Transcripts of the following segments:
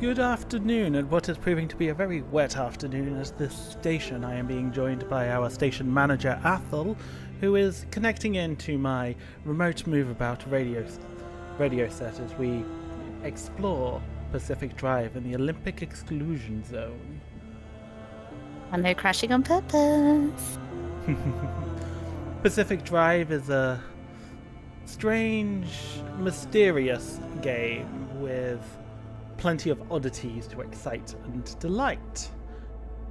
Good afternoon, and what is proving to be a very wet afternoon at this station. I am being joined by our station manager, Athel, who is connecting into my remote move-about radio set as we explore Pacific Drive in the Olympic exclusion zone. And no crashing on purpose. Pacific Drive is a strange, mysterious game with plenty of oddities to excite and delight.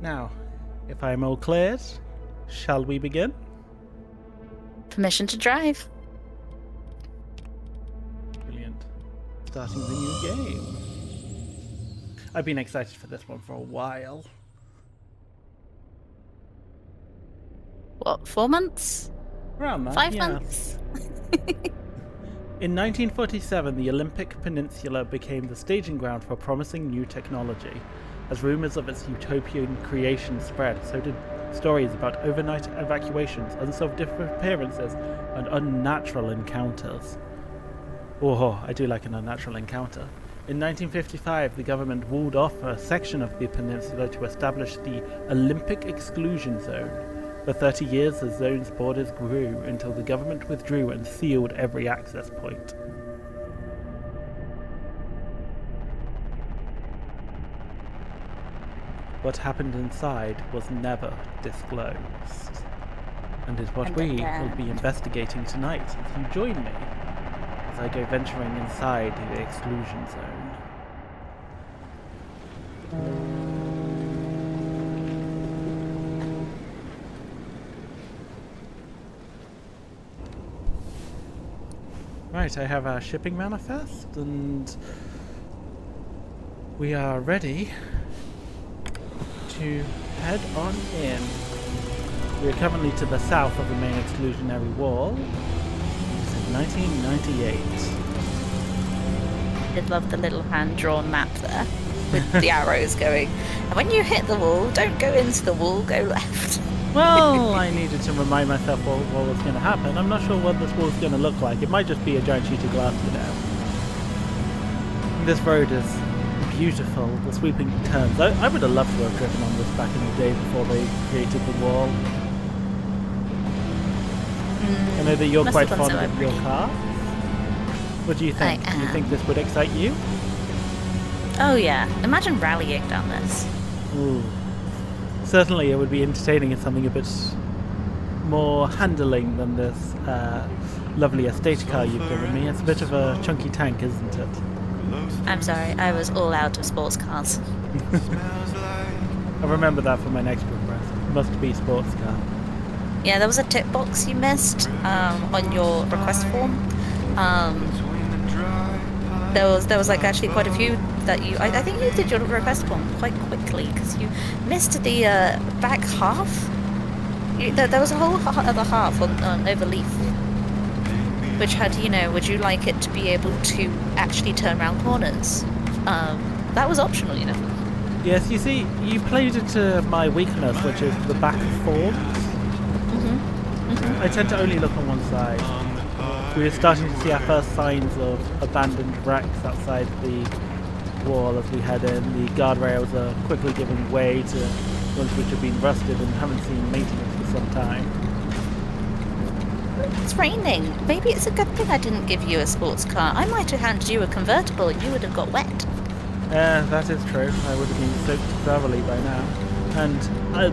Now, if I am all cleared, shall we begin? Permission to drive. Brilliant. Starting the new game. I've been excited for this one for a while. What, 4 months? Around that, 5 yeah. months? In 1947, the Olympic Peninsula became the staging ground for promising new technology. As rumours of its utopian creation spread, so did stories about overnight evacuations, unsolved disappearances, and unnatural encounters. Oh, I do like an unnatural encounter. In 1955, the government walled off a section of the peninsula to establish the Olympic exclusion zone. For 30 years, the zone's borders grew until the government withdrew and sealed every access point. What happened inside was never disclosed, and is what we will be investigating tonight as you join me as I go venturing inside the exclusion zone. Right, I have our shipping manifest, and we are ready to head on in. We are currently to the south of the main exclusionary wall. This is 1998. I did love the little hand-drawn map there with the arrows going. And when you hit the wall, don't go into the wall, go left. Well, I needed to remind myself what was going to happen. I'm not sure what this wall is going to look like. It might just be a giant sheet of glass, This road is beautiful, the sweeping turns. I would have loved to have driven on this back in the day before they created the wall. I know that you're quite fond of your car. What do you think? Do you think this would excite you? Oh yeah, imagine rallying down this. Ooh. Certainly it would be entertaining in something a bit more handling than this lovely estate car you've given me. It's a bit of a chunky tank, isn't it? I'm sorry, I was all out of sports cars. I remember that for my next request. Must be sports car. Yeah, there was a tip box you missed on your request form. There was like actually quite a few that I think you did your request form quite quickly because you missed the back half. There was a whole other half on overleaf, which had, would you like it to be able to actually turn around corners? That was optional, Yes, you see, you played it to my weakness, which is the back form. I tend to only look on one side. We were starting to see our first signs of abandoned wrecks outside the wall as we head in. The guardrails are quickly giving way to ones which have been rusted and haven't seen maintenance for some time. It's raining. Maybe it's a good thing I didn't give you a sports car. I might have handed you a convertible and you would have got wet. That is true. I would have been soaked thoroughly by now. And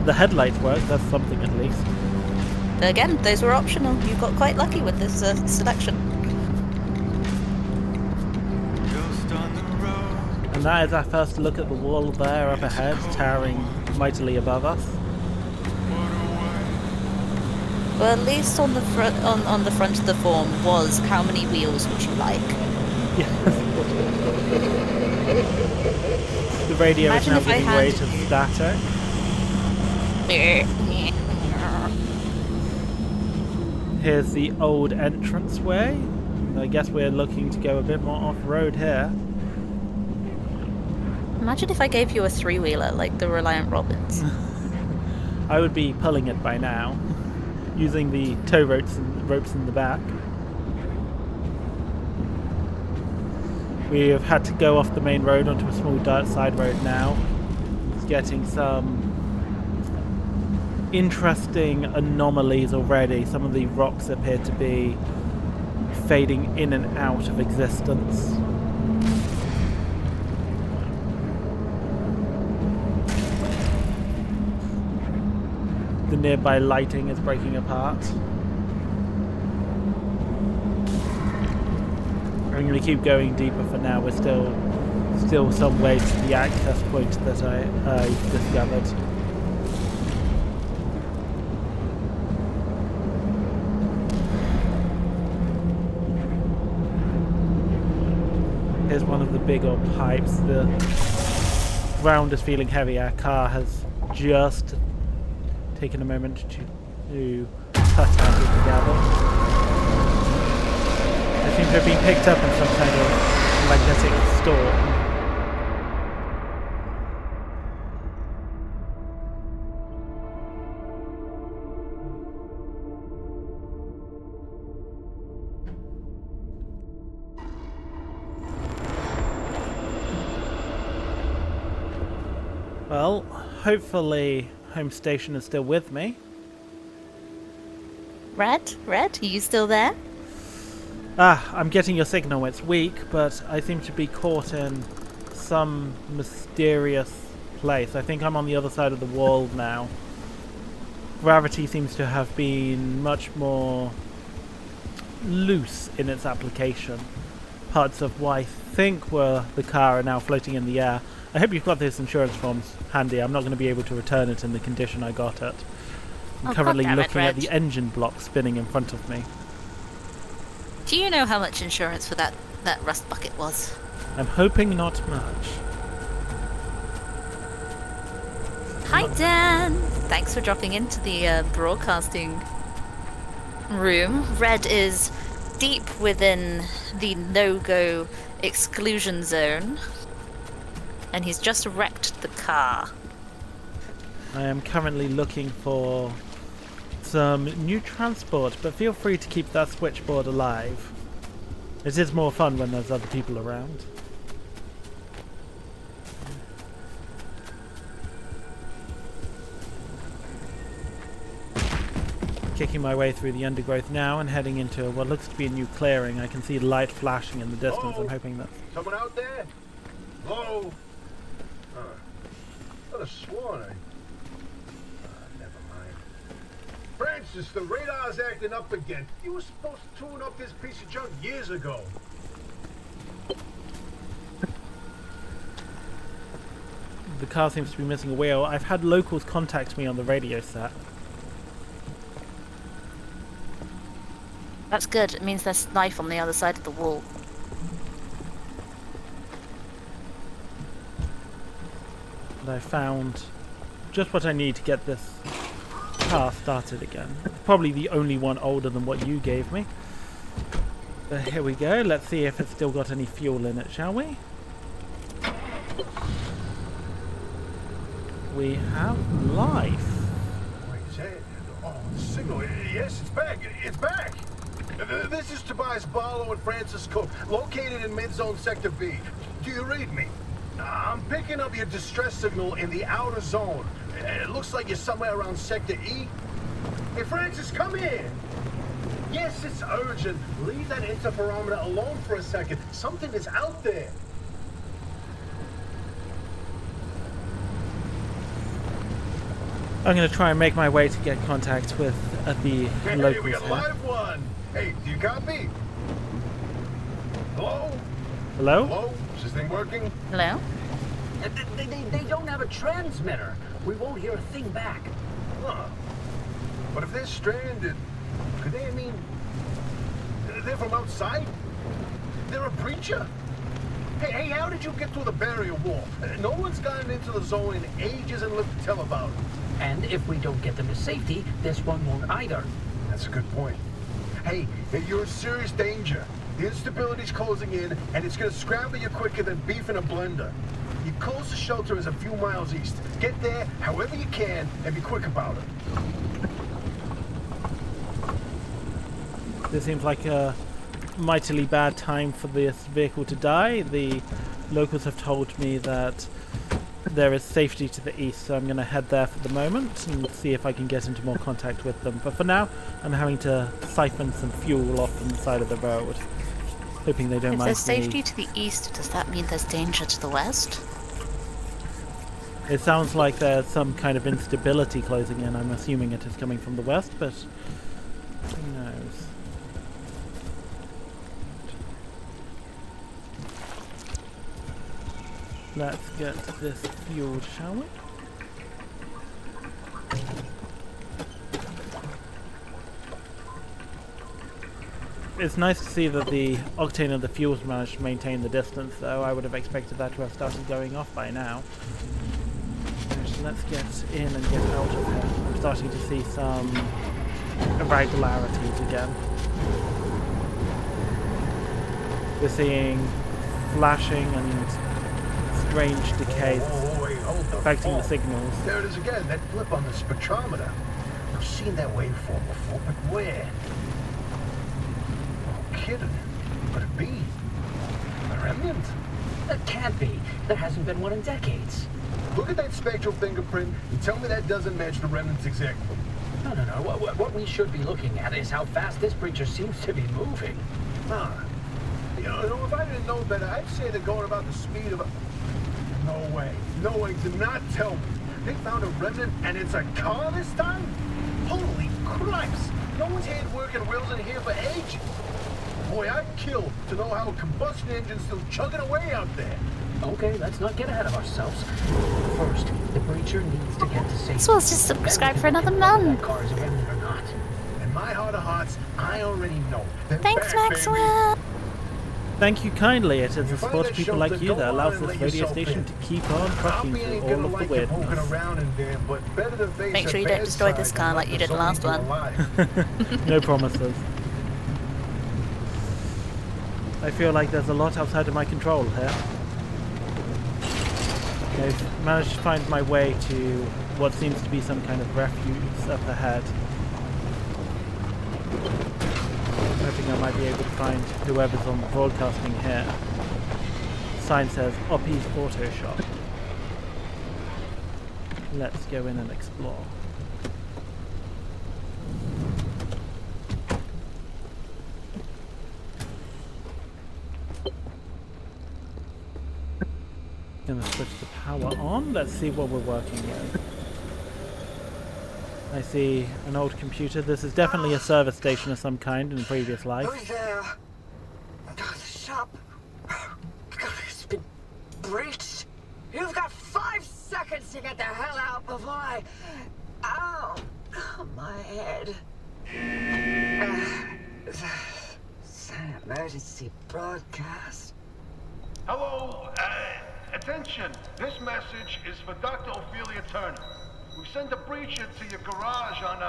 the headlights work, that's something at least. Again, those were optional. You got quite lucky with this selection. And that is our first look at the wall there up ahead, towering mightily above us. Well, at least on the front of the form was how many wheels would you like? Yes. The radio is now giving way to static. Here's the old entranceway. I guess we're looking to go a bit more off-road here. Imagine if I gave you a three-wheeler like the Reliant Robins. I would be pulling it by now, using the tow ropes in the back. We have had to go off the main road onto a small dirt side road now. It's getting some interesting anomalies already. Some of the rocks appear to be fading in and out of existence. The nearby lighting is breaking apart. I'm going to keep going deeper for now. We're still some way to the access point that I discovered. Here's one of the big old pipes. The ground is feeling heavy. Our car has just taken a moment to cut out of the gather. They seem to have been picked up in some kind of magnetic storm. Well, hopefully Home Station is still with me. Red, are you still there? I'm getting your signal. It's weak, but I seem to be caught in some mysterious place. I think I'm on the other side of the wall now. Gravity seems to have been much more loose in its application. Parts of what I think were the car are now floating in the air. I hope you've got those insurance forms handy. I'm not going to be able to return it in the condition I got it. I'm currently looking at the engine block spinning in front of me. Do you know how much insurance for that rust bucket was? I'm hoping not much. Hi, Dan! Thanks for dropping into the broadcasting room. Red is deep within the no-go exclusion zone, and he's just wrecked the car. I am currently looking for some new transport, but feel free to keep that switchboard alive. It is more fun when there's other people around. Kicking my way through the undergrowth now and heading into what looks to be a new clearing. I can see light flashing in the distance. Hello? I'm hoping that... Someone out there? Hello? Could have sworn never mind. Francis, the radar's acting up again. You were supposed to tune up this piece of junk years ago. The car seems to be missing a wheel. I've had locals contact me on the radio set. That's good. It means there's life on the other side of the wall. And I found just what I need to get this car started again. Probably the only one older than what you gave me. But here we go. Let's see if it's still got any fuel in it, shall we? We have life. Wait, is that? Oh, the signal. Yes, it's back. It's back. This is Tobias Barlow and Francis Cook, located in mid-zone Sector B. Do you read me? I'm picking up your distress signal in the outer zone. It looks like you're somewhere around Sector E. Hey, Francis, come here. Yes, it's urgent. Leave that interferometer alone for a second. Something is out there. I'm going to try and make my way to get contact with the Hey, locals we got a here. live one. Hey, do you copy? Hello? Hello? Hello? Is this thing working? Hello? They don't have a transmitter. We won't hear a thing back. Huh. But if they're stranded, could they, they're from outside? They're a breacher? Hey, how did you get through the barrier wall? No one's gotten into the zone in ages and lived to tell about it. And if we don't get them to safety, this one won't either. That's a good point. Hey, you're in serious danger. The instability's closing in, and it's gonna scramble you quicker than beef in a blender. Your closest shelter is a few miles east. Get there however you can, and be quick about it. This seems like a mightily bad time for this vehicle to die. The locals have told me that there is safety to the east, so I'm going to head there for the moment and see if I can get into more contact with them. But for now, I'm having to siphon some fuel off from the side of the road, hoping they don't If mind there's safety me. to the east, does that mean there's danger to the west? It sounds like there's some kind of instability closing in. I'm assuming it is coming from the west, but who knows? Let's get this fueled, shall we? It's nice to see that the octane of the fuels managed to maintain the distance, though. I would have expected that to have started going off by now. So let's get in and get out of here. I'm starting to see some irregularities again. We're seeing flashing and strange decays Wait, hold the affecting the phone. signals. There it is again, that blip on the spectrometer. I've seen that waveform before, but where? No kidding. Could it be? A remnant? That can't be. There hasn't been one in decades. Look at that spectral fingerprint and tell me that doesn't match the remnants exactly. No. What we should be looking at is how fast this creature seems to be moving. Huh. You know, if I didn't know better, I'd say they're going about the speed of a... No way. No way. Do not tell me. They found a remnant and it's a car this time? Holy Christ! No one's had working wheels in here for ages. Boy, I'd kill to know how a combustion engine's still chugging away out there. Okay, let's not get ahead of ourselves. First, the breacher needs to get to safety. So let's just subscribe for another Whether month. that car is a remnant or not. In my heart of hearts, I already know. They're Thanks, back, Maxwell! Thank you kindly. It is the You find support of that people shelter, like you go that on allows and this let radio yourself station in. to keep on trucking Probably through ain't all gonna of the like you poking weirdness. around in there, but better to face Make the sure you don't bad destroy this side car than like let you the did the last zombie one. alive. No promises. I feel like there's a lot outside of my control here. I've managed to find my way to what seems to be some kind of refuge up ahead. I'm hoping I might be able to find whoever's on broadcasting here. The sign says Oppie's Auto Shop. Let's go in and explore. Gonna switch the power on. Let's see what we're working with. I see an old computer. This is definitely a service station of some kind in a previous life. Who's there? The shop. It's been breached. You've got 5 seconds to get the hell out before I... Ow! My head. It's an emergency broadcast. Hello, attention. This message is for Dr. Ophelia Turner. We sent a breacher to your garage on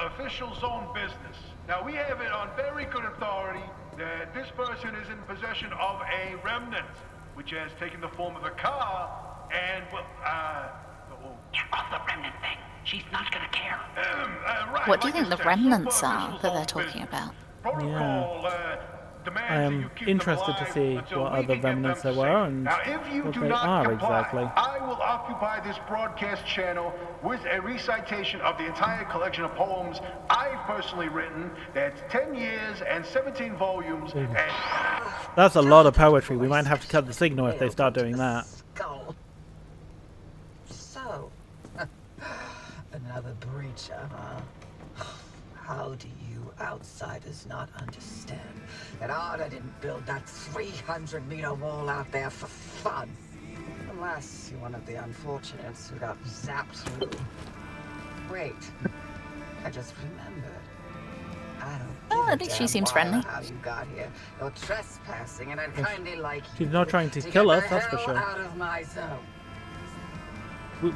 official zone business. Now, we have it on very good authority that this person is in possession of a remnant, which has taken the form of a car, and, well, Get off the remnant thing. She's not gonna care. right, What do you like think the I said, remnants super are official that they're zone talking business. about? Protocol, demands I that am you keep them interested to alive see until what we other can get them remnants to there were safety. and Now, if you what do they not are comply, exactly. I will occupy this broadcast channel with a recitation of the entire collection of poems I've personally written. That's 10 years and 17 volumes. And That's a lot of poetry. We might have to cut the signal if they start doing that. Skull. So, another breacher, huh? How do you outsiders not understand that Arda didn't build that 300-meter wall out there for fun? Unless you're one of the unfortunates who got zapped through. Wait, I just remembered. I don't Oh, give I a think she damn seems why friendly. or how you got here. You're trespassing, and I'd kindly like She's you not trying to get kill the us, that's for hell sure. out of my zone.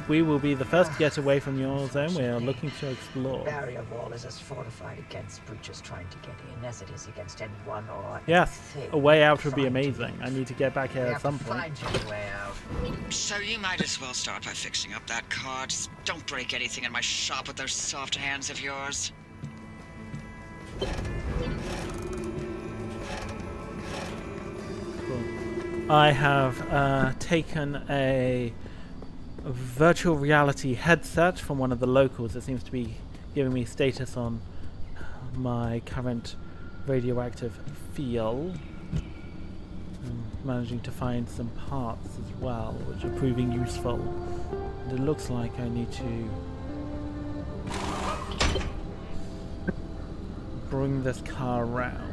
We will be the first to get away from your zone. We are looking to explore. Barrier wall is as fortified against breaches trying to get in as it is against anyone or Yes, anything a way out would be trying to amazing. I leave. need to get back here We at have some to point. find you a way out. So you might as well start by fixing up that car. Just don't break anything in my shop with those soft hands of yours. I have taken a virtual reality headset from one of the locals that seems to be giving me status on my current radioactive field. I'm managing to find some parts as well, which are proving useful. And it looks like I need to bring this car around.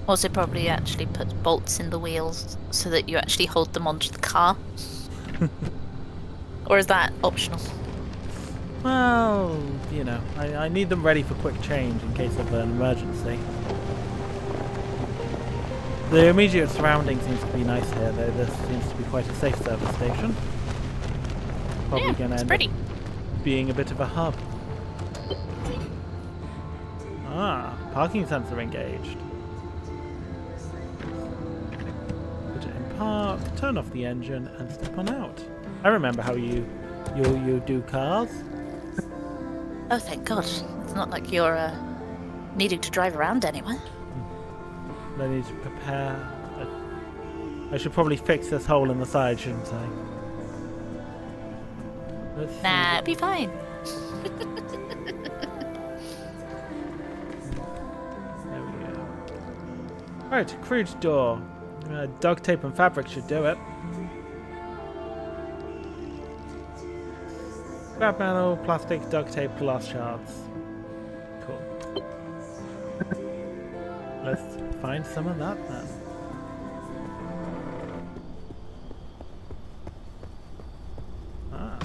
Also, probably actually put bolts in the wheels so that you actually hold them onto the car. Or is that optional? Well, you know, I need them ready for quick change in case of an emergency. The immediate surrounding seems to be nice here, though. This seems to be quite a safe service station. Probably Yeah, going to it's end pretty. up being a bit of a hub. Ah, parking sensor engaged. Put it in park, turn off the engine, and step on out. I remember how you do cars. Oh, thank God. It's not like you're needing to drive around anywhere. I need to prepare. I should probably fix this hole in the side, shouldn't I? Let's see. Nah, it'd be fine. There we go. Right, crude door. Duct tape and fabric should do it. Scrap metal, plastic, duct tape, glass shards. Cool. Let's find some of that then. Ah.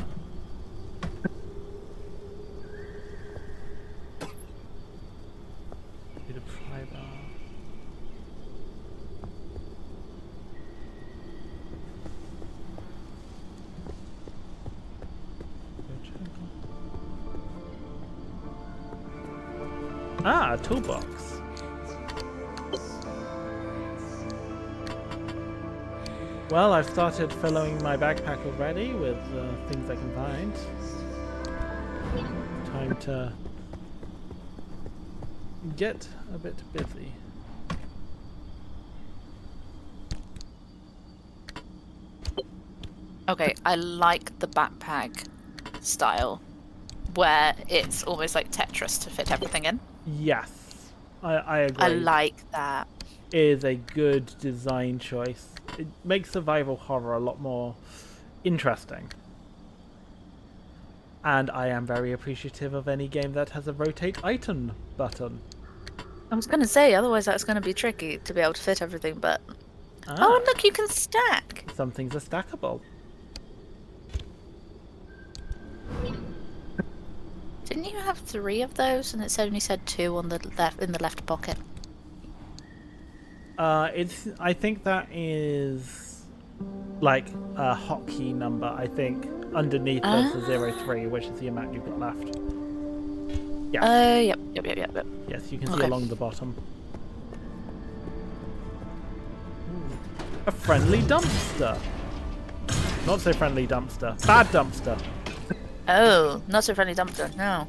Bit of pry bar. Ah, a toolbox. Well, I've started filling my backpack already with things I can find. Time to get a bit busy. Okay, I like the backpack style where it's almost like Tetris to fit everything in. Yes, I agree. I like that. It is a good design choice. It makes survival horror a lot more interesting. And I am very appreciative of any game that has a rotate item button. I was going to say, otherwise that's going to be tricky to be able to fit everything, but... Ah, Oh, and look, you can stack! some things are stackable. Didn't you have 3 of those, and it's only said 2 on the left in the left pocket? I think that is like a hotkey number. I think underneath there's a 03, which is the amount you've got left. Yeah. Yep. Yes, you can see Okay. along the bottom. A friendly dumpster. Not so friendly dumpster. Bad dumpster. Oh, not so friendly dumpster, no.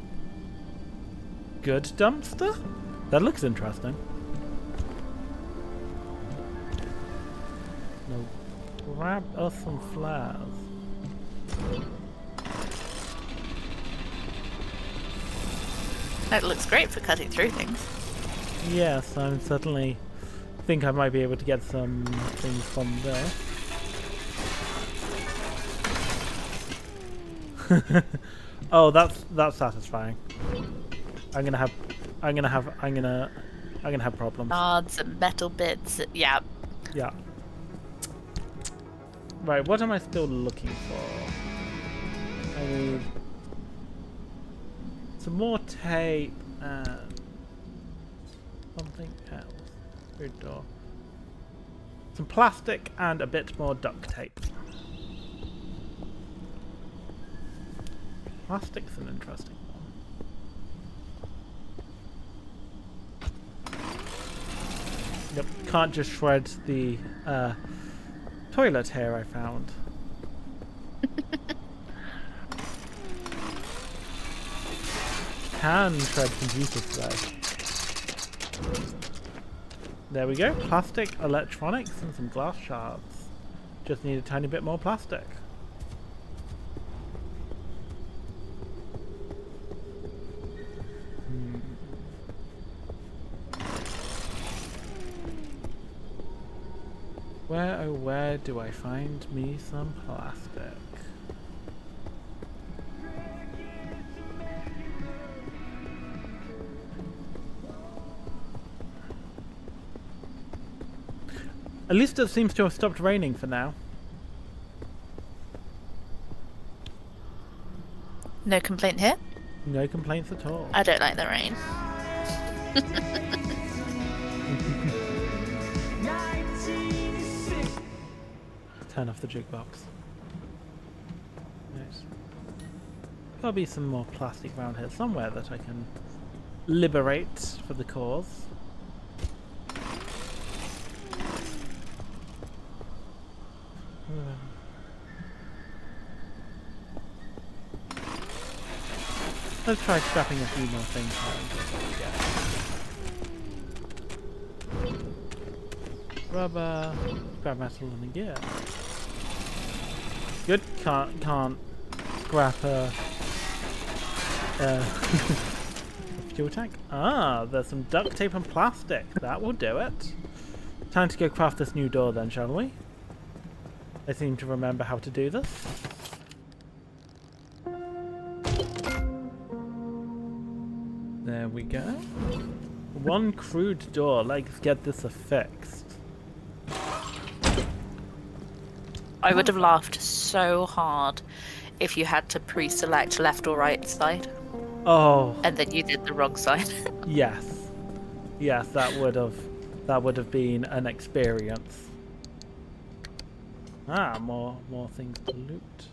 Good dumpster? That looks interesting. No. Grab us some flares. That looks great for cutting through things. Yes, I certainly think I might be able to get some things from there. Oh, that's satisfying. I'm gonna have problems. Odds and metal bits, yeah. Yeah. Right, what am I still looking for? I need some more tape and something else. Good door. Some plastic and a bit more duct tape. Plastic's an interesting one. Yep, can't just shred the toilet here I found. Can shred computers though. There we go. Plastic, electronics, and some glass shards. Just need a tiny bit more plastic. Where, oh where do I find me some plastic? At least it seems to have stopped raining for now. No complaint here. No complaints at all. I don't like the rain. Turn off the jukebox. Nice. Gotta be some more plastic around here somewhere that I can liberate for the cause. Let's try scrapping a few more things out. Rubber, scrap metal and a gear. Good, can't scrap a fuel tank. Ah, there's some duct tape and plastic. That will do it. Time to go craft this new door then, shall we? I seem to remember how to do this. There we go. One crude door. Let's get this affixed. I would have laughed so hard if you had to pre-select left or right side. Oh. And then you did the wrong side. Yes. Yes, that would have been an experience. Ah, more things to loot.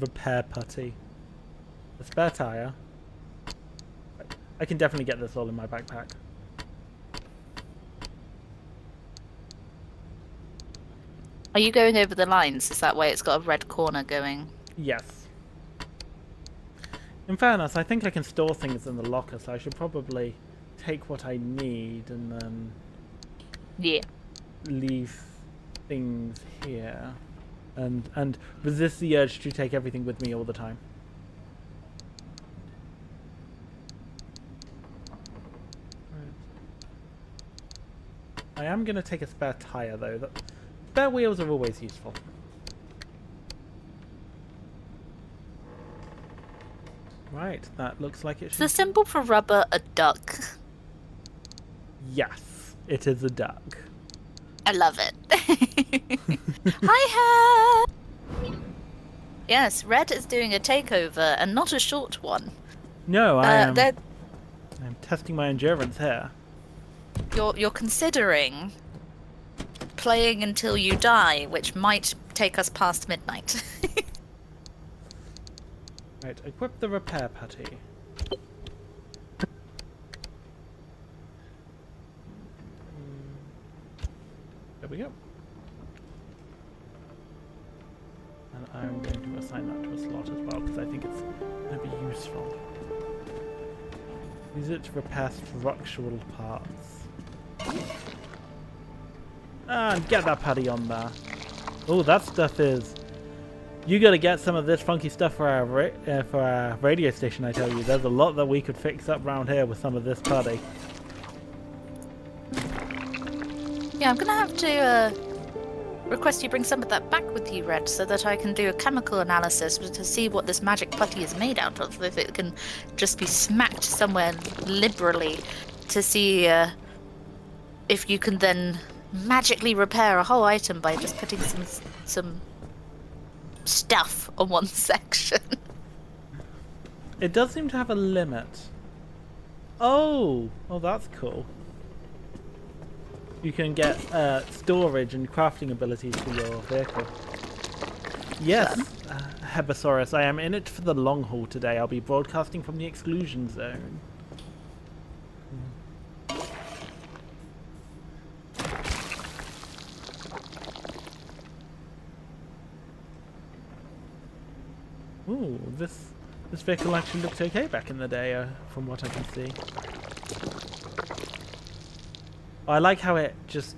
Repair putty. A spare tire. I can definitely get this all in my backpack. Are you going over the lines? Is that why it's got a red corner going? Yes. In fairness, I think I can store things in the locker, so I should probably take what I need and then leave things here and resist the urge to take everything with me all the time. I am going to take a spare tire though. Spare wheels are always useful. Right, that looks like it Is should... the symbol for rubber a duck? Yes, it is a duck. I love it. Hi, yes, Red is doing a takeover and not a short one. No, I'm testing my endurance here. You're considering playing until you die, which might take us past midnight. Right, equip the repair putty. There we go. And I'm going to assign that to a slot as well because I think it's going to be useful. Use it to repair structural parts. And get that putty on there. Oh, that stuff is... You gotta get some of this funky stuff for our radio station, I tell you. There's a lot that we could fix up around here with some of this putty. Yeah, I'm gonna have to request you bring some of that back with you, Red, so that I can do a chemical analysis to see what this magic putty is made out of. If it can just be smacked somewhere liberally to see if you can then magically repair a whole item by just putting some stuff on one section. It does seem to have a limit. Oh, that's cool. You can get storage and crafting abilities for your vehicle. Yes, Hebasaurus, I am in it for the long haul today. I'll be broadcasting from the exclusion zone. Ooh, this vehicle actually looked okay back in the day, from what I can see. I like how it just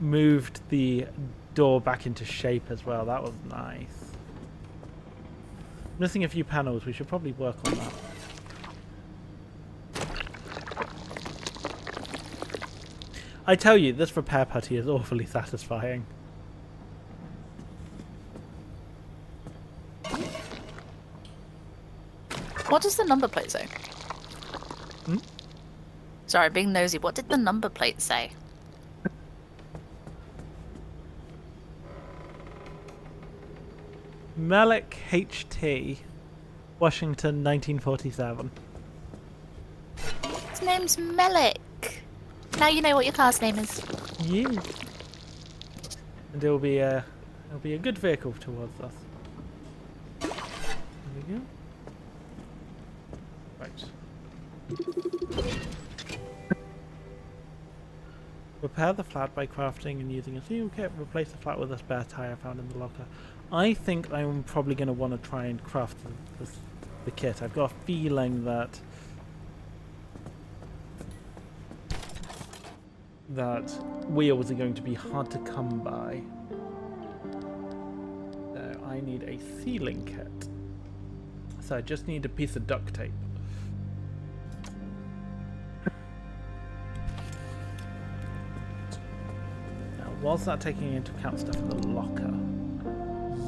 moved the door back into shape as well. That was nice. Missing a few panels. We should probably work on that. I tell you, this repair putty is awfully satisfying. What does the number plate say? Hmm? Sorry, being nosy. What did the number plate say? Malik HT, Washington, 1947. His name's Melik. Now you know what your car's name is. Yeah. And it'll be a good vehicle towards us. There we go. Right. Repair the flat by crafting and using a seal kit. Replace the flat with a spare tire found in the locker. I think I'm probably going to want to try and craft the kit. I've got a feeling that wheels are going to be hard to come by. So I need a sealing kit. So I just need a piece of duct tape. Now, was that taking into account stuff in the locker?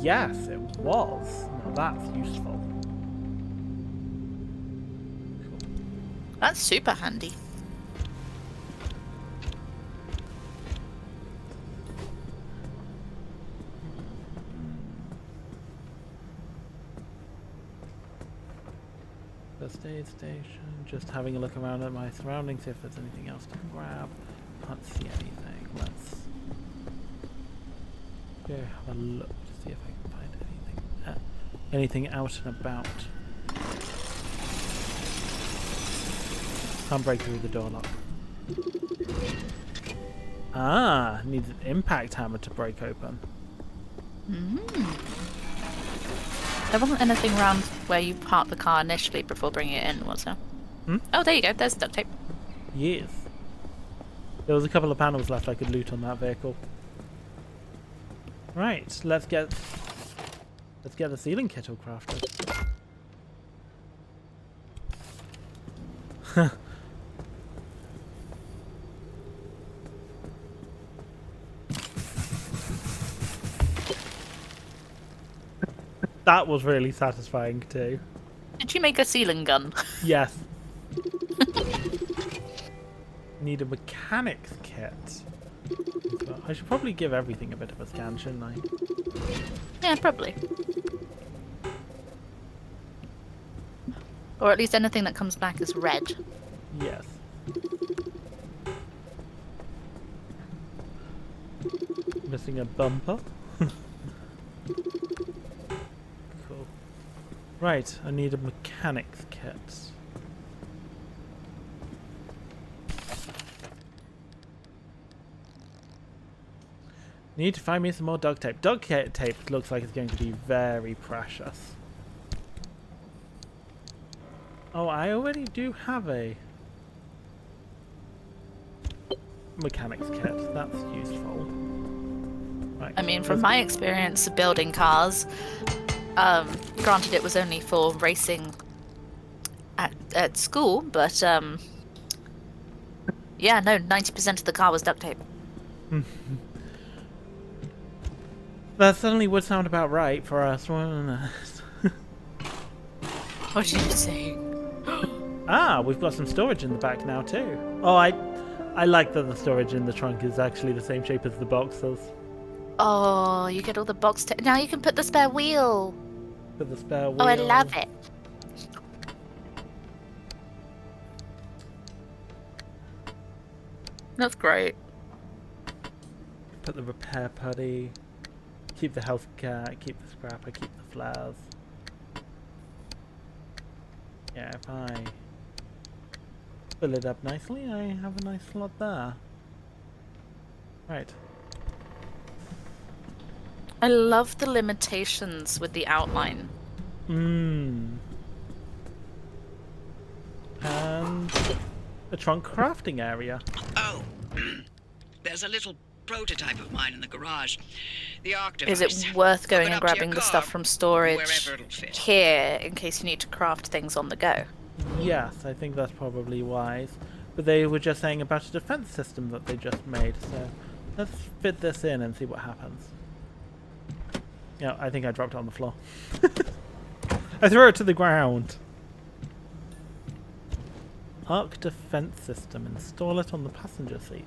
Yes, it was. Now that's useful. That's super handy. First aid station. Just having a look around at my surroundings, see if there's anything else to grab. Can't see anything. Let's go have a look to see if I can find anything out and about. Can't break through the door lock. Ah, needs an impact hammer to break open. There wasn't anything around where you parked the car initially before bringing it in, was there? Hmm? Oh, there you go. There's duct tape. Yes. There was a couple of panels left I could loot on that vehicle. Right, let's get the sealing kit all crafted. That was really satisfying too. Did you make a sealing gun? Yes. Need a mechanics kit. I should probably give everything a bit of a scan, shouldn't I? Yeah, probably. Or at least anything that comes back as red. Yes. Missing a bumper. Cool. Right, I need a mechanics kit. Need to find me some more duct tape. Duct tape looks like it's going to be very precious. Oh, I already do have a mechanics kit. That's useful. Right. I mean, from my experience building cars, granted it was only for racing at school, but yeah, no, 90% of the car was duct tape. That certainly would sound about right for us, wouldn't it? What did you say? Ah, we've got some storage in the back now too. Oh, I like that the storage in the trunk is actually the same shape as the boxes. Oh, you get all the box tape. Now you can put the spare wheel. Put the spare wheel. Oh, I love it. That's great. Put the repair putty. Keep the health kit, keep the scrapper, keep the flares. Yeah, if I fill it up nicely, I have a nice slot there. Right. I love the limitations with the outline. And a trunk crafting area. Oh, There's a little prototype of mine in the garage. The Arc Is device. it worth Hook going it and up to your grabbing the car, stuff from storage wherever it'll fit. here in case you need to craft things on the go? Yes, I think that's probably wise. But they were just saying about a defense system that they just made, so let's fit this in and see what happens. Yeah, I think I dropped it on the floor. I threw it to the ground. Arc defense system. Install it on the passenger seat.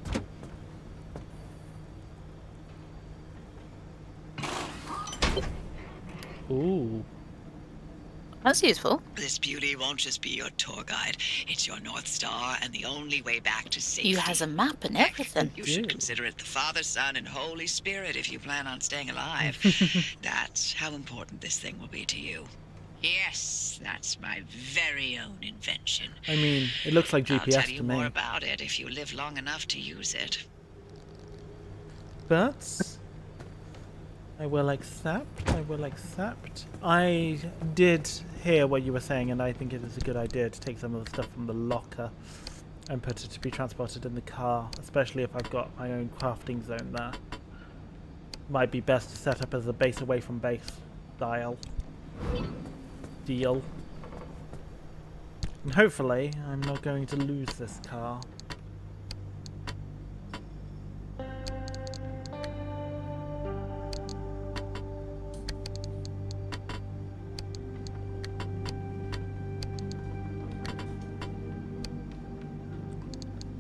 Ooh. That's useful. This beauty won't just be your tour guide. It's your North Star and the only way back to safety. You has a map and Heck, everything. You should consider it the Father, Son, and Holy Spirit if you plan on staying alive. That's how important this thing will be to you. Yes, that's my very own invention. I mean, it looks like GPS I'll tell you to me. more about it if you live long enough to use it. But I will accept. I will accept. I did hear what you were saying, and I think it is a good idea to take some of the stuff from the locker and put it to be transported in the car, especially if I've got my own crafting zone there. Might be best to set up as a base away from base style deal. And hopefully I'm not going to lose this car.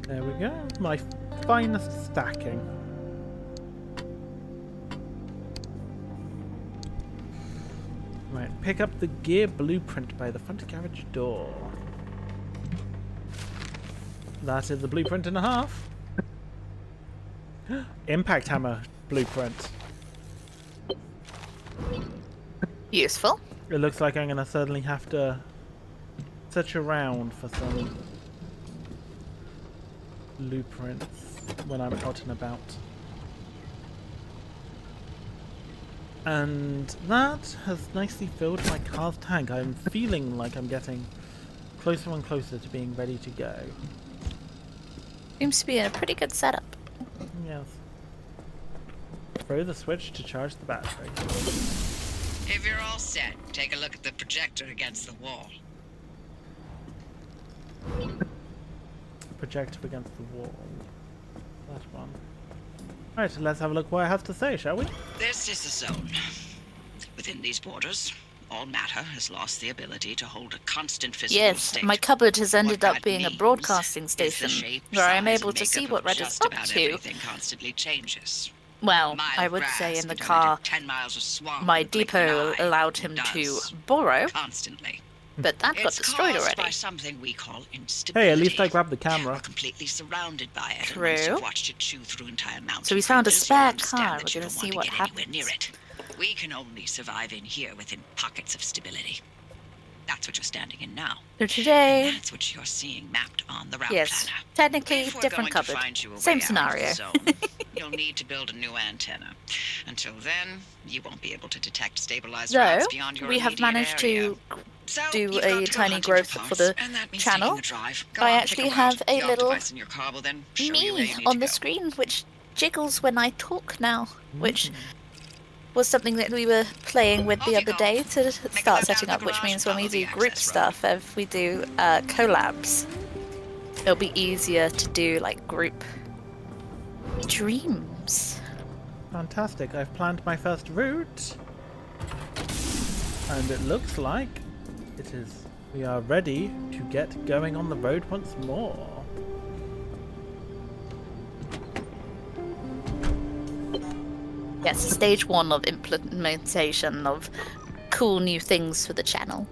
There we go. My finest stacking. Right, pick up the gear blueprint by the front garage door. That is the blueprint and a half. Impact hammer blueprint. Useful. It looks like I'm gonna suddenly have to search around for some blueprints when I'm out and about. And that has nicely filled my car's tank. I'm feeling like I'm getting closer and closer to being ready to go. Seems to be a pretty good setup. Yes. Throw the switch to charge the battery. If you're all set, take a look at the projector against the wall. Projector against the wall. That one. Right, let's have a look what it has to say, shall we? This is the zone. Within these borders, all matter has lost the ability to hold a constant physical Yes, state. my cupboard has ended What up that being a means broadcasting is the station shape, where I'm size, able and to see makeup what of Red is just up about to. everything constantly changes. Well, A mile I of would say grass in the can turn car, into 10 miles of swamp my in the blink of an depot eye. allowed It him to does, borrow, constantly. but that got It's destroyed caused already. by something we call instability. Hey, at least I grabbed the We're camera. completely surrounded by it. True. And once you've watched it chew through entire mountains. So we found a you'll spare understand car. that We're you gonna don't see want what to get anywhere happens. near it. We can only survive in here within pockets of stability. That's what you're standing in now. So today, That's what you're seeing mapped on the route yes, planner. technically If we're different going to cupboard, find you a same way out of scenario. the zone, you'll need to build a new antenna. Until then, you won't be able to detect stabilized Though routes beyond your we have immediate managed area. to So, do you've got a to go tiny hunting growth for parts, the and that means channel. taking a drive. Go I on, pick actually a route. have a The Arc little device in your car will then show you where me you need on to the go. screen, which jiggles when I talk now, which was something that we were playing with the Off you other go. day to Make a start left out setting of up, the which garage means and when we follow do the group access road. stuff, if we do collabs, it'll be easier to do like group streams. Fantastic. I've planned my first route. And it looks like it is. We are ready to get going on the road once more. Yes, stage 1 of implementation of cool new things for the channel.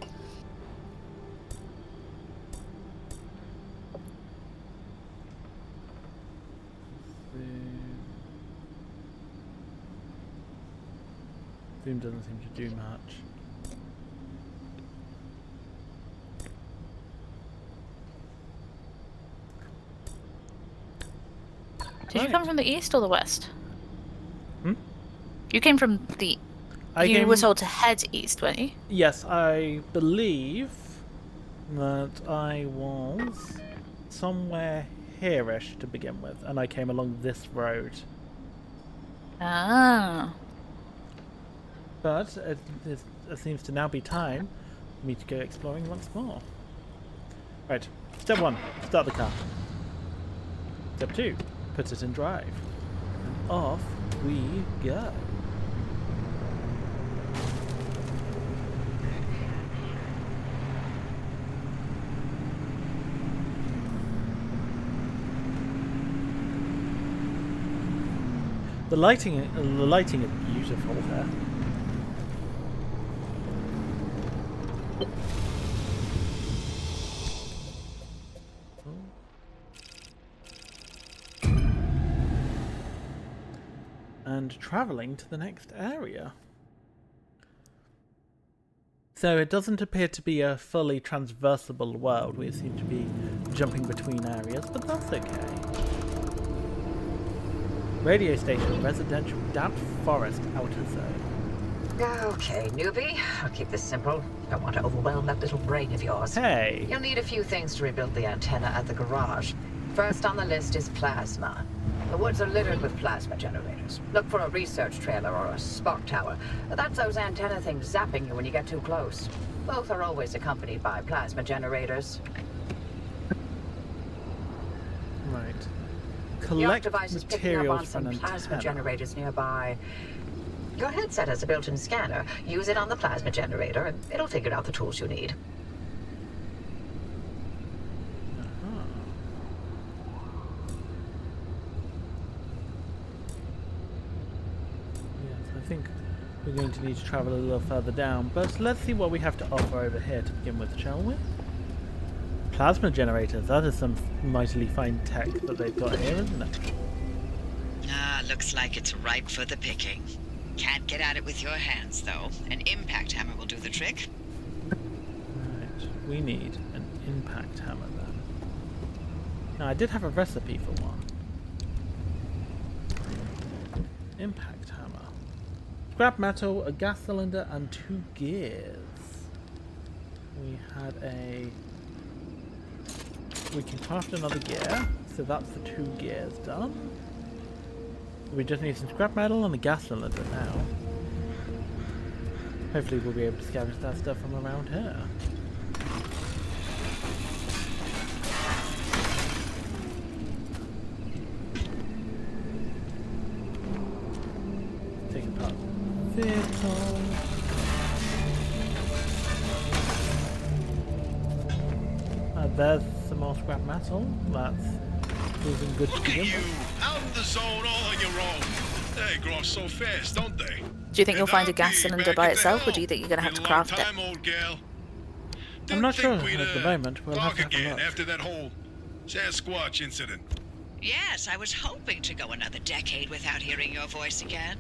Zoom doesn't seem to do much. Did you come from the east or the west? Hmm? You came from the... you were told to head east, weren't you? Yes, I believe that I was somewhere here-ish to begin with, and I came along this road. Ah. But it seems to now be time for me to go exploring once more. Right, step 1, start the car. Step 2, put it in drive. And off we go. The lighting is beautiful here. And travelling to the next area. So it doesn't appear to be a fully transversable world. We seem to be jumping between areas, but that's okay. Radio station, residential, damp forest, outer zone. Okay, newbie. I'll keep this simple. Don't want to overwhelm that little brain of yours. Hey! You'll need a few things to rebuild the antenna at the garage. First on the list is plasma. The woods are littered with plasma generators. Look for a research trailer or a spark tower. That's those antenna things zapping you when you get too close. Both are always accompanied by plasma generators. Right. Your Collect device is picking up on materials from some an plasma antenna. generators nearby. Your headset has a built-in scanner. Use it on the plasma generator, and it'll figure out the tools you need. Yes, I think we're going to need to travel a little further down, but let's see what we have to offer over here to begin with, shall we? Plasma generators, that is some mightily fine tech that they've got here, isn't it? Ah, looks like it's ripe for the picking. Can't get at it with your hands, though. An impact hammer will do the trick. Right, we need an impact hammer then. Now, I did have a recipe for one. Impact hammer. Scrap metal, a gas cylinder, and 2 gears. We had a... We can craft another gear, so that's the 2 gears done. We just need some scrap metal and a gas cylinder now. Hopefully we'll be able to scavenge that stuff from around here. Take apart the vehicle. There's some more scrap metal. That's proving good to Look at begin you, with. out in the zone all on your own. They grow so fast, don't they? Do you think you'll And find a I'll gas be cylinder back by at the itself, or helm. do you think you're going to have Been to a long craft it? time, old gal. I'm Didn't not think sure we'd, at the moment. We'll have talk to have a again look. after that whole Sasquatch incident. Yes, I was hoping to go another decade without hearing your voice again.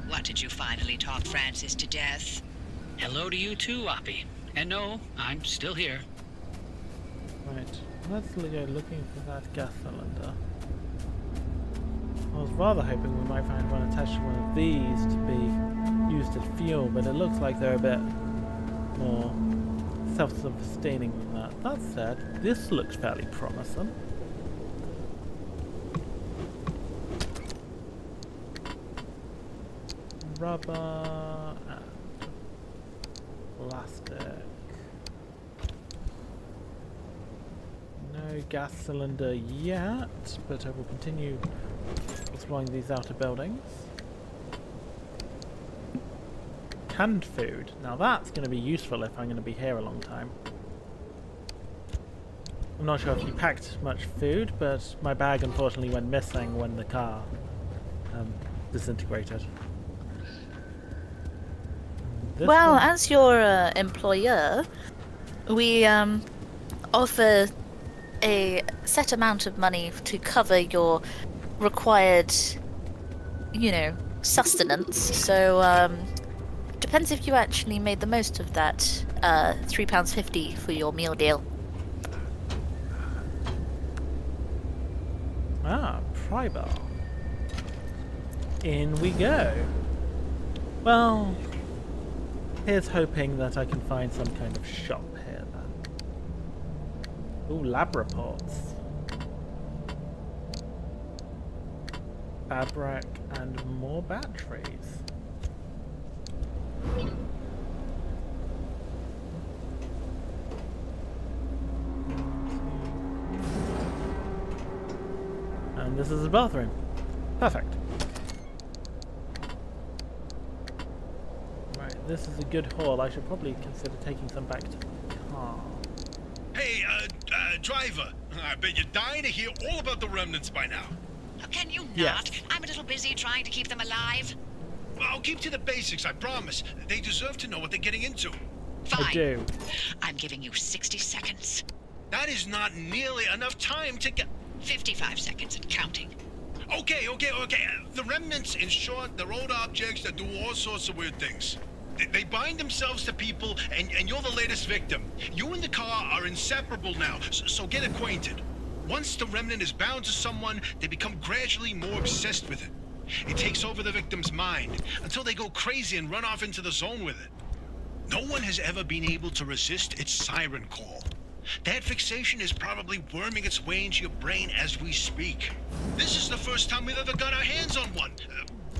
What, did you finally talk Francis to death? Hello to you too, Oppie. And no, I'm still here. Right, let's go looking for that gas cylinder. I was rather hoping we might find one attached to one of these to be used as fuel, but it looks like they're a bit more self-sustaining than that. That said, this looks fairly promising. Rubber and plastic. No gas cylinder yet, but I will continue exploring these outer buildings. Canned food. Now that's going to be useful if I'm going to be here a long time. I'm not sure if you packed much food, but my bag unfortunately went missing when the car disintegrated. This Well, one- as your employer, we offer a set amount of money to cover your required, sustenance. So, depends if you actually made the most of that £3.50 for your meal deal. Ah, pry bar. In we go. Well, here's hoping that I can find some kind of shop here then. Ooh, lab reports. fabric, and more batteries. And this is the bathroom. Perfect. Right, this is a good haul. I should probably consider taking some back to the car. Hey, driver. I bet you're dying to hear all about the remnants by now. Oh, can you not? Yes. I'm a little busy trying to keep them alive. Well, I'll keep to the basics, I promise. They deserve to know what they're getting into. Fine. I do. I'm giving you 60 seconds. That is not nearly enough time to get... 55 seconds and counting. Okay. The remnants, in short, they're old objects that do all sorts of weird things. They bind themselves to people, and you're the latest victim. You and the car are inseparable now, so get acquainted. Once the remnant is bound to someone, they become gradually more obsessed with it. It takes over the victim's mind, until they go crazy and run off into the zone with it. No one has ever been able to resist its siren call. That fixation is probably worming its way into your brain as we speak. This is the first time we've ever got our hands on one.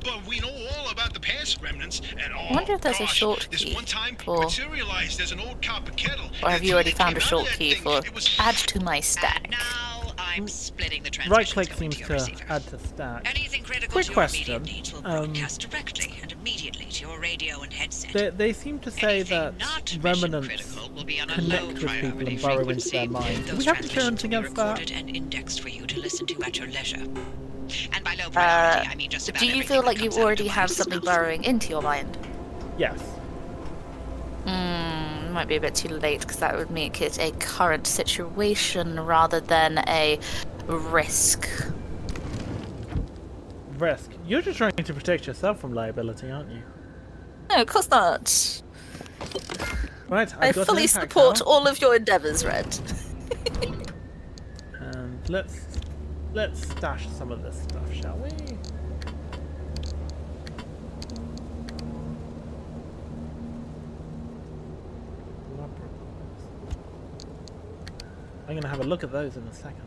But we know all about the past remnants, and I wonder if there's a short this key one time for... materialized as an old copper kettle. Or have you already found a short key key for add to my And stack? now I'm splitting the Right transmissions click going seems to your to receiver. add to stack. Anything critical Quick to your question, immediate needs will broadcast directly and immediately to your radio and headset. They seem to say Anything that not remnants mission-critical will be on a connect low with people priority and burrow into frequency. their minds. Do Those we have transmissions insurance will be against that? recorded and indexed for you to listen to at your leisure. And by low priority, I mean just about Do you everything feel that like you comes out of already have device's something mouth. burrowing into your mind? Yes. Might be a bit too late because that would make it a current situation rather than a risk. Risk. You're just trying to protect yourself from liability, aren't you? No, of course not. Right, I I've got fully an impact support hammer. all of your endeavours, Red. And let's stash some of this stuff, shall we? I'm gonna have a look at those in a second.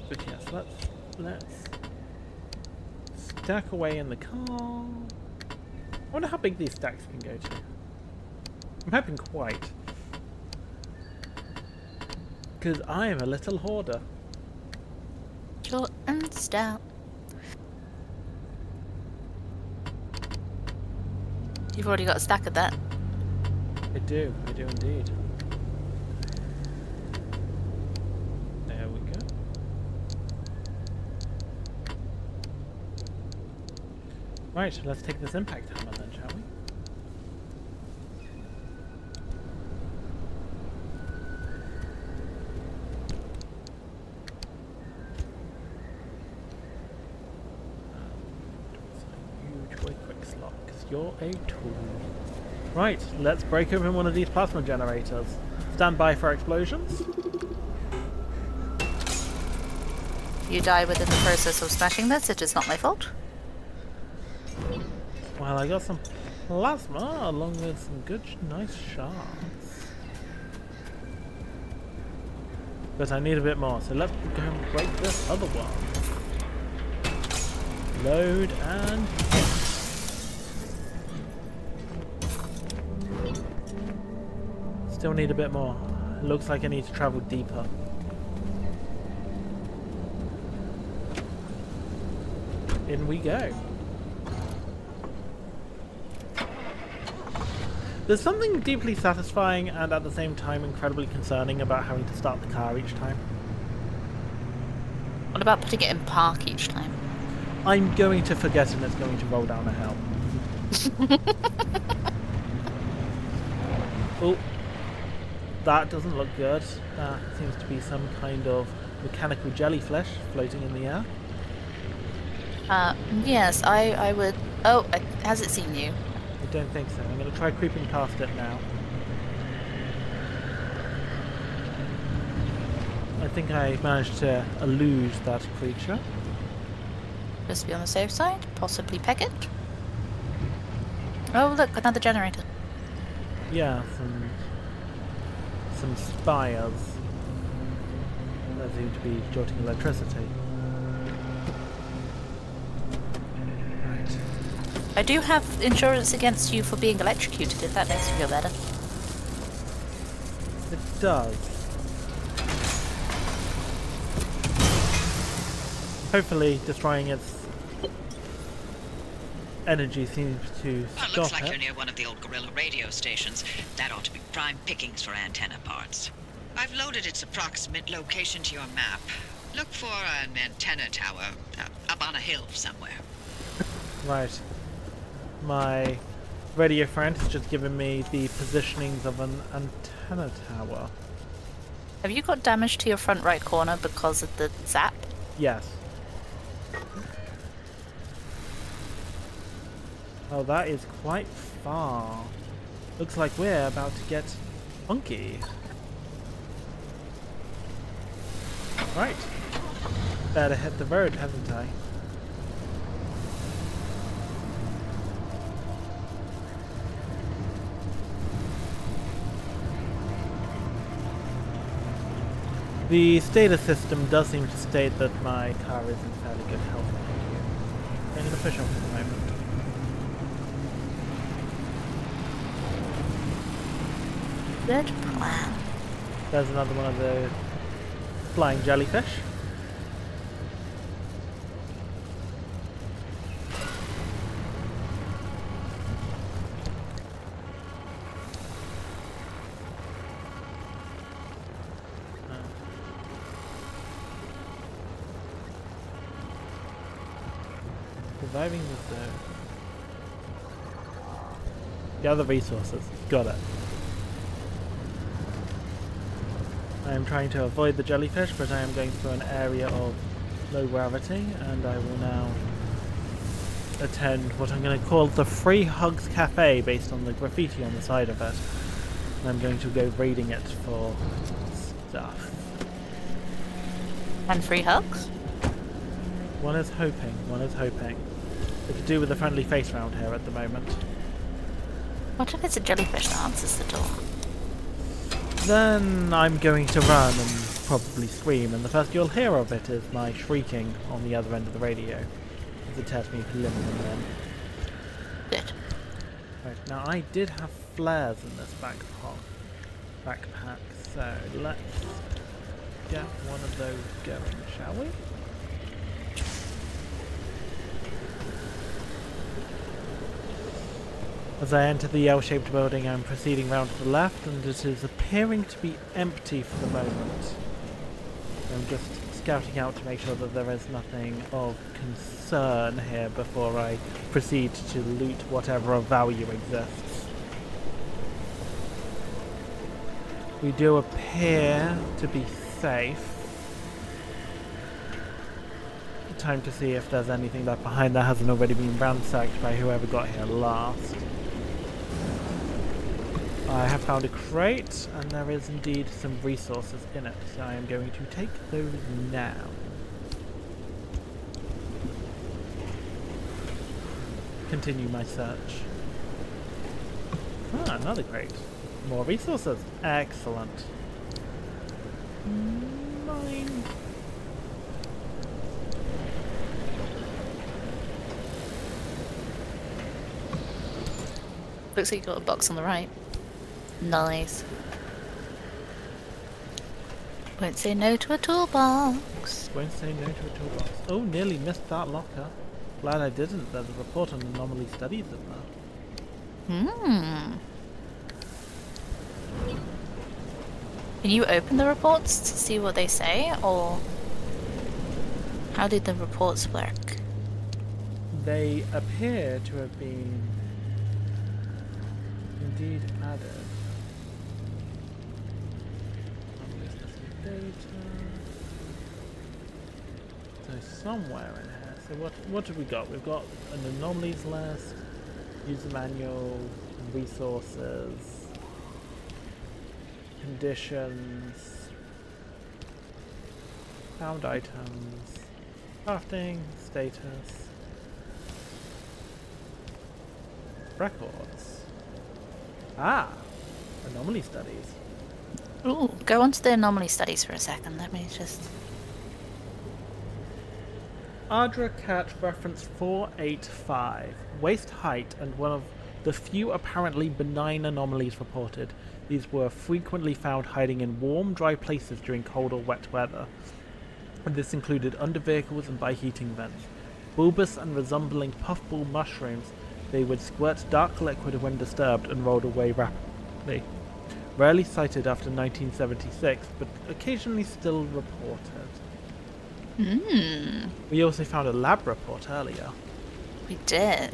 But yes, let's stack away in the car. I wonder how big these stacks can go to. I'm hoping quite. Because I am a little hoarder. Short and stout. You've already got a stack of that. I do indeed. There we go. Right, let's take this impact hammer then, shall we? Huge way quick slot, because you're a tool. Right, let's break open one of these plasma generators. Stand by for explosions. You die within the process of smashing this, it is not my fault. Well, I got some plasma along with some good, nice shards. But I need a bit more, so let's go and break this other one. Load and hit. Still need a bit more. Looks like I need to travel deeper. In we go. There's something deeply satisfying and at the same time incredibly concerning about having to start the car each time. What about putting it in park each time? I'm going to forget and it's going to roll down a hill. Oh, that doesn't look good. That seems to be some kind of mechanical jellyfish floating in the air. Yes, I would... Oh, has it seen you? I don't think so. I'm going to try creeping past it now. I think I managed to elude that creature. Just to be on the safe side, possibly peck it. Oh look, another generator. Yeah, some spires that seem to be jolting electricity. I do have insurance against you for being electrocuted, if that makes you feel better. It does. Hopefully, destroying its energy seems to Well, it stop looks like it. you're near one of the old Gorilla radio stations. That ought to be prime pickings for antenna parts. I've loaded its approximate location to your map. Look for an antenna tower up on a hill somewhere. Right. My radio friend has just given me the positionings of an antenna tower. Have you got damage to your front right corner because of the zap? Yes. Oh, that is quite far. Looks like we're about to get funky. Right. Better hit the road, haven't I? The status system does seem to state that my car is in fairly good health. Thank you. I'm going to push off for the moment. Good plan. There's another one of the flying jellyfish. Surviving the zone. Gather resources. Got it. I am trying to avoid the jellyfish, but I am going through an area of low gravity, and I will now attend what I'm going to call the Free Hugs Cafe, based on the graffiti on the side of it. And I'm going to go raiding it for stuff. And free hugs? One is hoping, one is hoping. We could do with a friendly face round here at the moment. What if it's a jellyfish that answers the door? Then I'm going to run and probably scream, and the first you'll hear of it is my shrieking on the other end of the radio, as it tears me limb from limb. Good. Right, now I did have flares in this backpack, so let's get one of those going, shall we? As I enter the L-shaped building, I'm proceeding round to the left, and it is appearing to be empty for the moment. I'm just scouting out to make sure that there is nothing of concern here before I proceed to loot whatever of value exists. We do appear to be safe. Time to see if there's anything left behind that hasn't already been ransacked by whoever got here last. I have found a crate, and there is indeed some resources in it, so I am going to take those now. Continue my search. Ah, another crate. More resources. Excellent. Mine. Looks like you got a box on the right. Nice. Won't say no to a toolbox. Won't say no to a toolbox. Oh, nearly missed that locker. Glad I didn't. There's a report on anomaly studies in there. Can you open the reports to see what they say, or how did the reports work? They appear to have been indeed added. Data. So somewhere in here. So what have we got? We've got an anomalies list, user manual, resources, conditions, found items, crafting, status, records. Ah, anomaly studies. Ooh, go on to the anomaly studies for a second. Let me just... Ardra Cat reference 485. Waist height and one of the few apparently benign anomalies reported. These were frequently found hiding in warm, dry places during cold or wet weather. And this included under vehicles and by heating vents. Bulbous and resembling puffball mushrooms, they would squirt dark liquid when disturbed and rolled away rapidly. Rarely sighted after 1976, but occasionally still reported. We also found a lab report earlier. We did.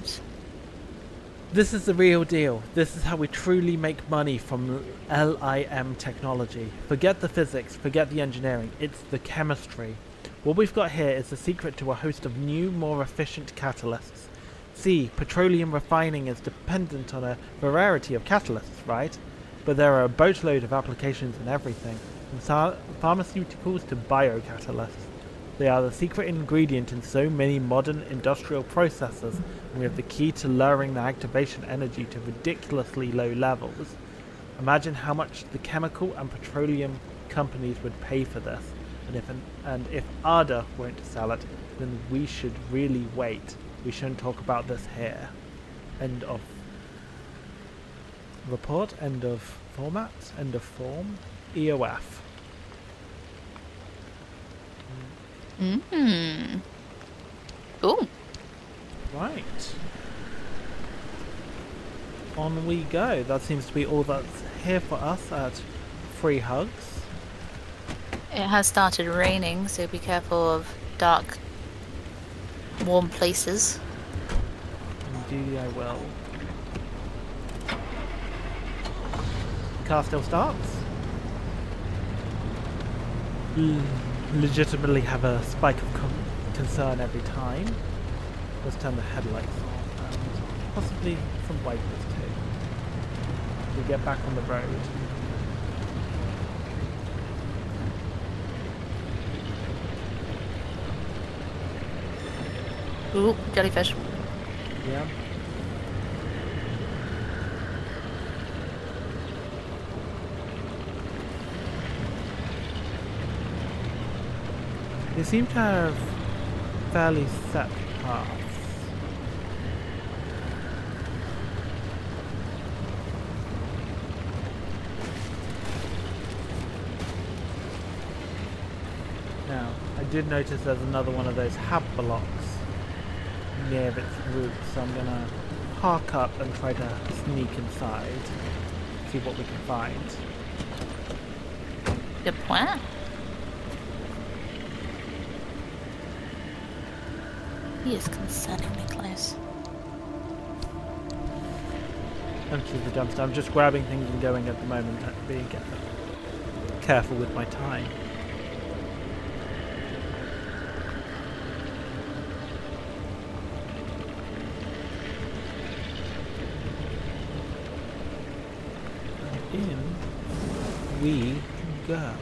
This is the real deal. This is how we truly make money from LIM technology. Forget the physics, forget the engineering, it's the chemistry. What we've got here is the secret to a host of new, more efficient catalysts. See, petroleum refining is dependent on a variety of catalysts, right? But there are a boatload of applications in everything, from pharmaceuticals to biocatalysts. They are the secret ingredient in so many modern industrial processes, and we have the key to lowering the activation energy to ridiculously low levels. Imagine how much the chemical and petroleum companies would pay for this, and if ADA won't sell it, then we should really wait. We shouldn't talk about this here. End of report, end of format, end of form, EOF. Cool. Right. On we go. That seems to be all that's here for us at Free Hugs. It has started raining, so be careful of dark, warm places. Indeed I will. Car still starts. Legitimately have a spike of concern every time. Let's turn the headlights on and possibly some wipers too. We get back on the road. Ooh, jellyfish. Yeah. They seem to have fairly set paths. Now, I did notice there's another one of those hab blocks near its route, so I'm gonna park up and try to sneak inside, see what we can find. Good plan. He is concerningly close. Empty the dumpster. I'm just grabbing things and going at the moment. Being careful with my time. In we go.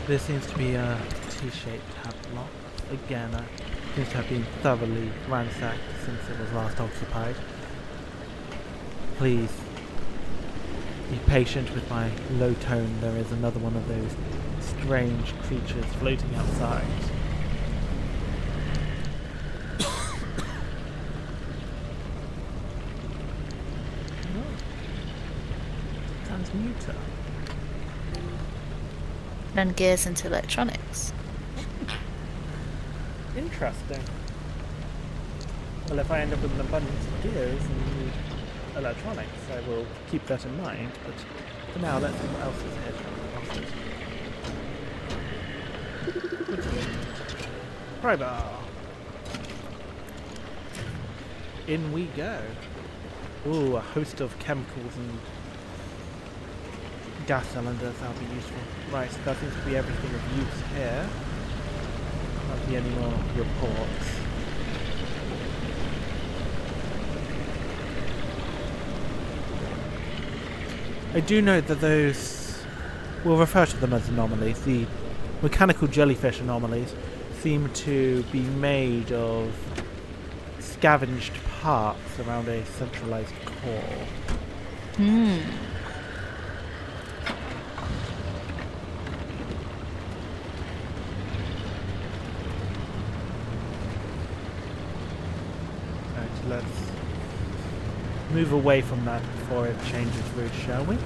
This seems to be a T-shaped hab block. Again, seems to have been thoroughly ransacked since it was last occupied. Please be patient with my low tone. There is another one of those strange creatures floating outside. Transmuter. Then gears into electronics. Interesting. Well, if I end up with an abundance of gears and need electronics, I will keep that in mind, but for now, let's see what else is here. Prybar. In we go. Ooh, a host of chemicals and gas cylinders, that'll be useful. Right, so that seems to be everything of use here. Not be any more reports. I do note that those, we'll refer to them as anomalies, the mechanical jellyfish anomalies seem to be made of scavenged parts around a centralized core. let's move away from that before it changes route, shall we?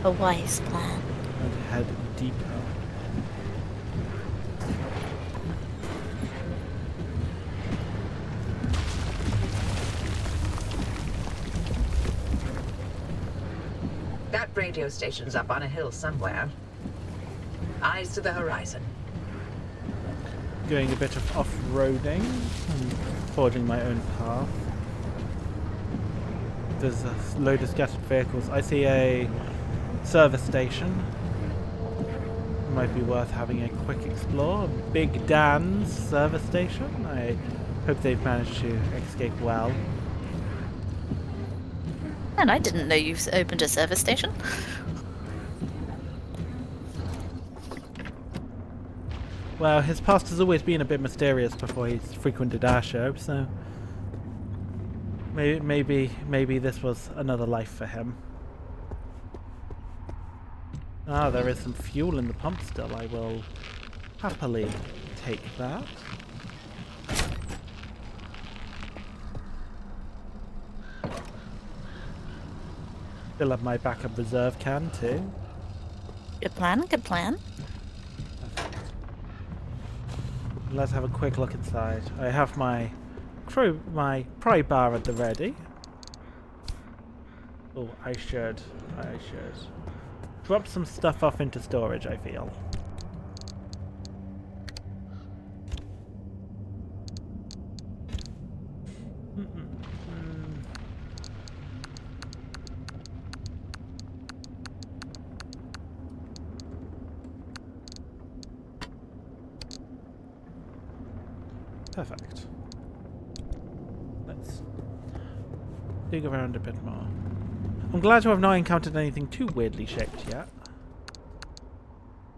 A wise plan. And head deeper. That radio station's up on a hill somewhere. Eyes to the horizon. Doing a bit of off-roading and forging my own path. There's a load of scattered vehicles. I see a service station. Might be worth having a quick explore. Big Dan's service station. I hope they've managed to escape well. And I didn't know you've opened a service station. Well, his past has always been a bit mysterious before he's frequented our show, so maybe this was another life for him. Ah, there is some fuel in the pump still. I will happily take that. Fill up my backup reserve can too. Good plan, good plan. Let's have a quick look inside. I have my pry bar at the ready. Oh, I should drop some stuff off into storage, I feel. Perfect. Let's dig around a bit more. I'm glad to have not encountered anything too weirdly shaped yet.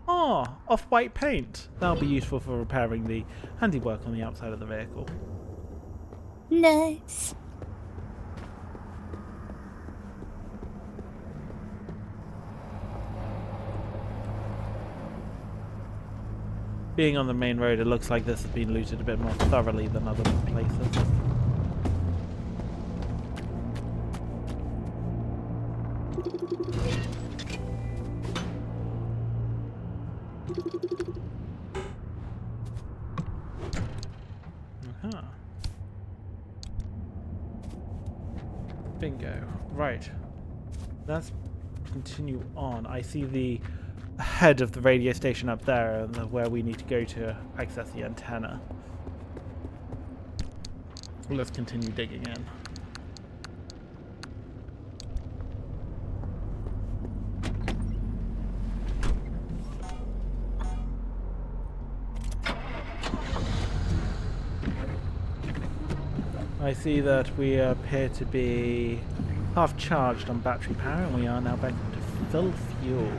Oh, off-white paint. That'll be useful for repairing the handiwork on the outside of the vehicle. Nice. Being on the main road, it looks like this has been looted a bit more thoroughly than other places. Uh-huh. Bingo. Right. Let's continue on. I see the head of the radio station up there, and where we need to go to access the antenna. Let's continue digging in. I see that we appear to be half charged on battery power, and we are now back to full fuel.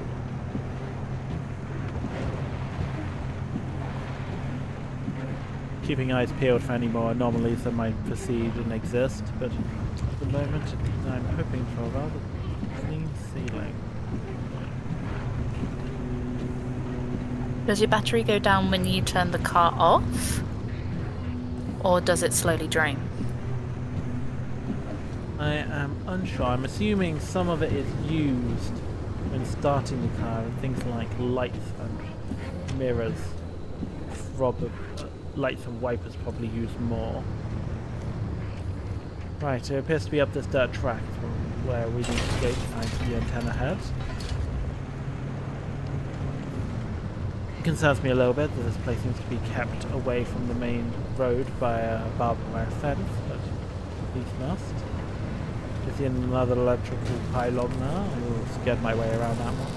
Keeping eyes peeled for any more anomalies that might proceed and exist, but at the moment I'm hoping for a rather clean ceiling. Does your battery go down when you turn the car off? Or does it slowly drain? I am unsure. I'm assuming some of it is used when starting the car, and things like lights and mirrors, lights and wipers probably use more. Right, it appears to be up this dirt track from where we need to go to find the antenna head. It concerns me a little bit that this place seems to be kept away from the main road by a barbed wire fence, but these must. Just in another electrical pylon now. I will get my way around that one.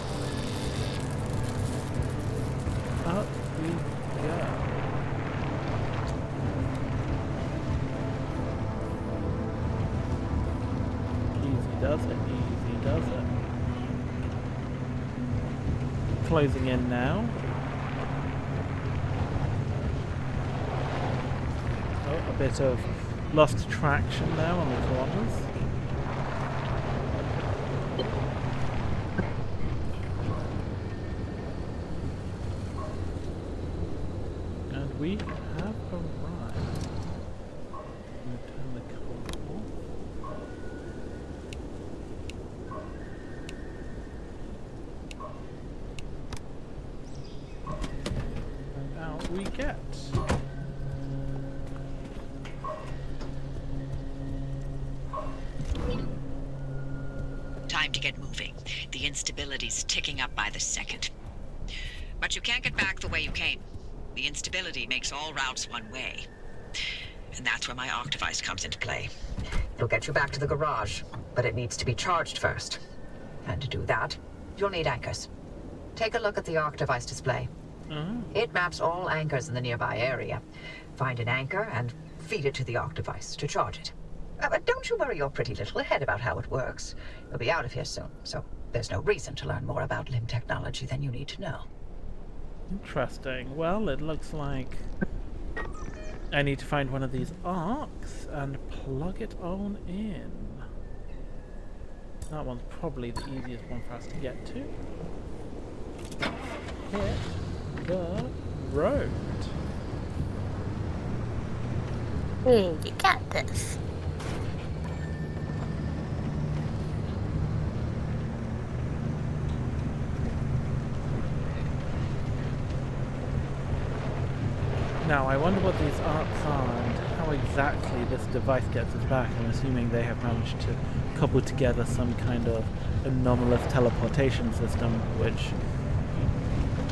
Up we go. Easy does it, easy does it. Closing in now. Oh, a bit of lost traction now on the corners. And we have arrived. we get? Time to get moving. The instability's ticking up by the second. But you can't get back the way you came. The instability makes all routes one way. And that's where my arc device comes into play. It'll get you back to the garage, but it needs to be charged first. And to do that, you'll need anchors. Take a look at the arc device display. It maps all anchors in the nearby area. Find an anchor and feed it to the arc device to charge it. But don't you worry your pretty little head about how it works. You'll be out of here soon, so there's no reason to learn more about limb technology than you need to know. Interesting. Well, it looks like I need to find one of these arcs and plug it on in. That one's probably the easiest one for us to get to. Hit the road. You got this. Now, I wonder what these arcs are and how exactly this device gets us back. I'm assuming they have managed to cobble together some kind of anomalous teleportation system, which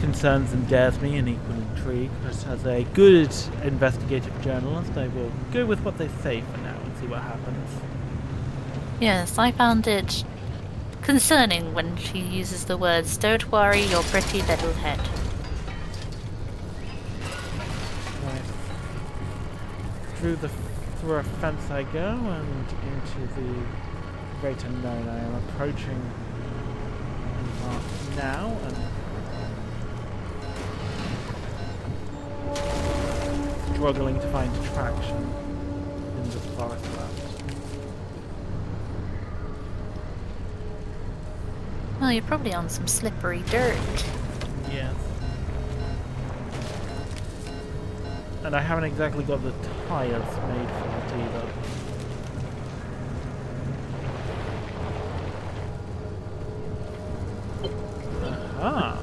concerns and dares me and equal intrigue. But as a good investigative journalist, I will go with what they say for now and see what happens. Yes, I found it concerning when she uses the words, "Don't worry, your pretty little head." Through a fence I go and into the great unknown. I am approaching now and struggling to find traction in this forest land. Well, you're probably on some slippery dirt. Yes. And I haven't exactly got the tires made for it either. Aha!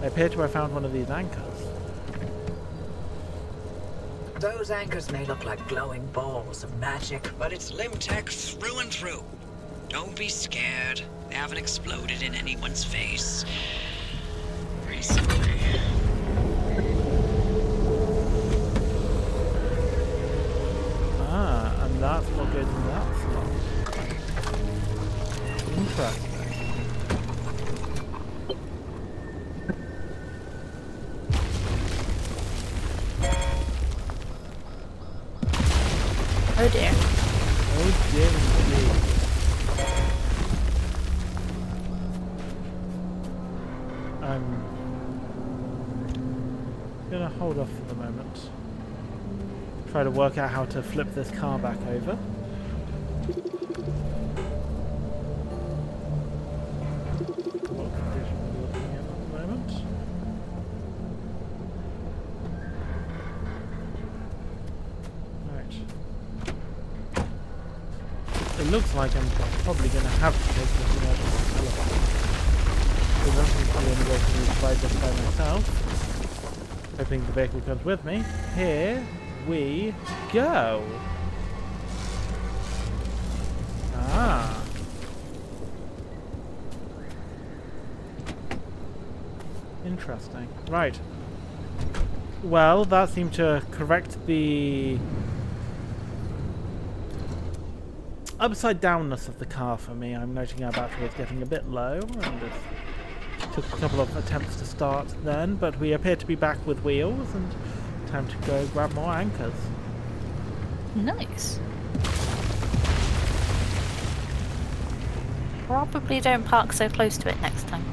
I appear to have found one of these anchors. Those anchors may look like glowing balls of magic, But it's limb tech through and through. Don't be scared. They haven't exploded in anyone's face recently. And that's what goes in that slot. Interesting. Oh dear. Oh dear indeed. I'm gonna hold off for the moment. Try to work out how to flip this car back over. What condition are we looking at the moment? Right. It looks like I'm probably going to have to take this emergency telephone. Because that seems to be the only way for me to ride this by myself. Hoping the vehicle comes with me. Here we go. Ah. Interesting. Right. Well, that seemed to correct the upside downness of the car for me. I'm noting our battery is getting a bit low, and it took a couple of attempts to start then, but we appear to be back with wheels, and time to go grab more anchors. Nice. Probably don't park so close to it next time.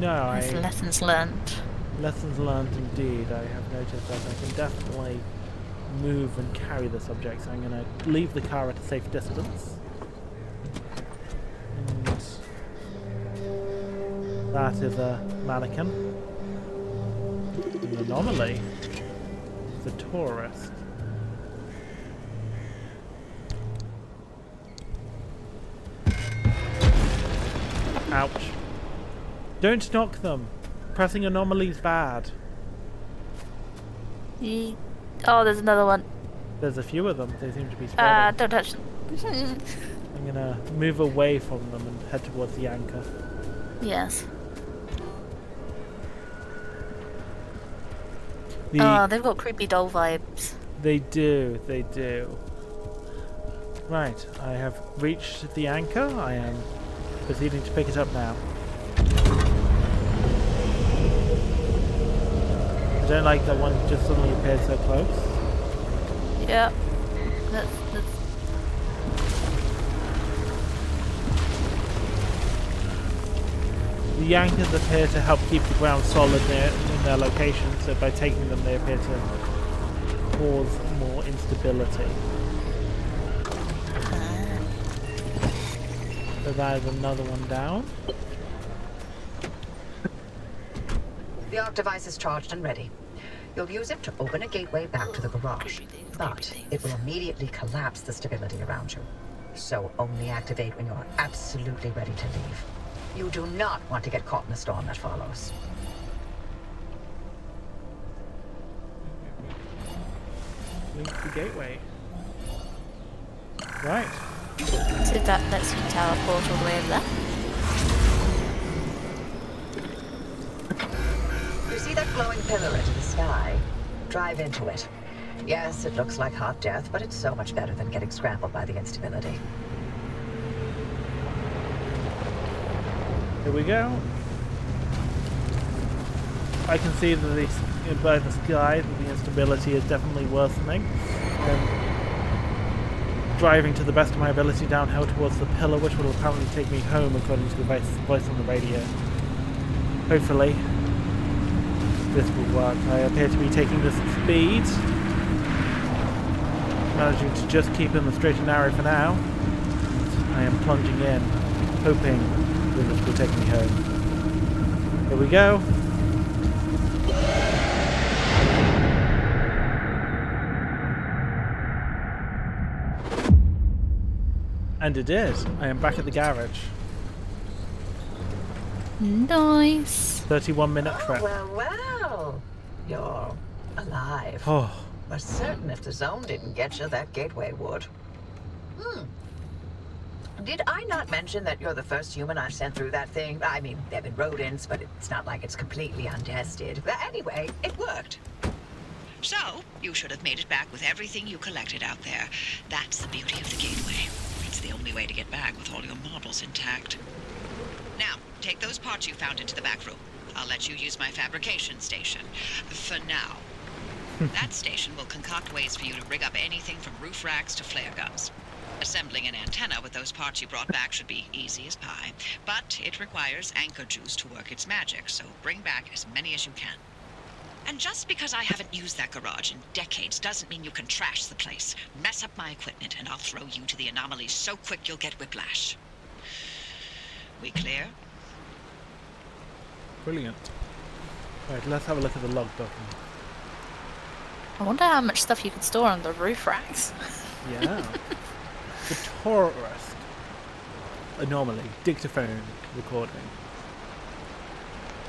No, That's lessons learned. Lessons learned indeed. I have noticed that I can definitely move and carry this object, so I'm going to leave the car at a safe distance. And that is a mannequin. An anomaly. It's a tourist. Ouch. Don't knock them. Pressing anomaly's bad. Oh, there's another one. There's a few of them. They seem to be spreading. Don't touch them. I'm gonna move away from them and head towards the anchor. Yes. The, They've got creepy doll vibes. They do. They do. Right. I have reached the anchor. I am proceeding to pick it up now. I don't like that one just suddenly appeared so close. Yeah. That's... The anchors appear to help keep the ground solid in their location, so by taking them they appear to cause more instability. So that is another one down. The arc device is charged and ready. You'll use it to open a gateway back to the garage, but it will immediately collapse the stability around you. So only activate when you're absolutely ready to leave. You do not want to get caught in the storm that follows. Link to the gateway. Right. So that lets you teleport all the way over there. You see that glowing pillar into the sky? Drive into it. Yes, it looks like hot death, but it's so much better than getting scrambled by the instability. Here we go. I can see that by the sky that the instability is definitely worsening. Driving to the best of my ability downhill towards the pillar, which will apparently take me home according to the voice on the radio. Hopefully this will work. I appear to be taking this at speed. Managing to just keep in the straight and narrow for now. I am plunging in, hoping that this will take me home. Here we go. And it is. I am back at the garage. Nice. 31-minute trip. Well. You're alive. Oh, We're certain if the zone didn't get you, that gateway would. Did I not mention that you're the first human I've sent through that thing? I mean, there have been rodents, but it's not like it's completely untested. But anyway, it worked. So, you should have made it back with everything you collected out there. That's the beauty of the gateway. It's the only way to get back with all your marbles intact. Now, take those parts you found into the back room. I'll let you use my fabrication station. For now. That station will concoct ways for you to rig up anything from roof racks to flare guns. Assembling an antenna with those parts you brought back should be easy as pie, but it requires anchor juice to work its magic, so bring back as many as you can. And just because I haven't used that garage in decades doesn't mean you can trash the place. Mess up my equipment and I'll throw you to the anomalies so quick you'll get whiplash. We clear? brilliant. Right, let's have a look at the log document. I wonder how much stuff you could store on the roof racks. Yeah. The tourist. Anomaly. Dictaphone recording.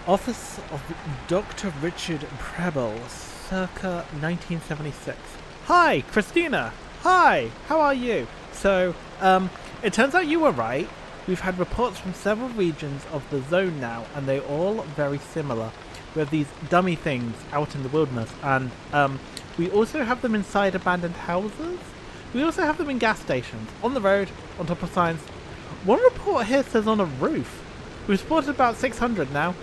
Office of Dr. Richard Preble, circa 1976. Hi, Christina! Hi! How are you? So, it turns out you were right. We've had reports from several regions of the zone now, and they're all very similar. We have these dummy things out in the wilderness, and we also have them inside abandoned houses. We also have them in gas stations, on the road, on top of signs. One report here says on a roof. We've spotted about 600 now.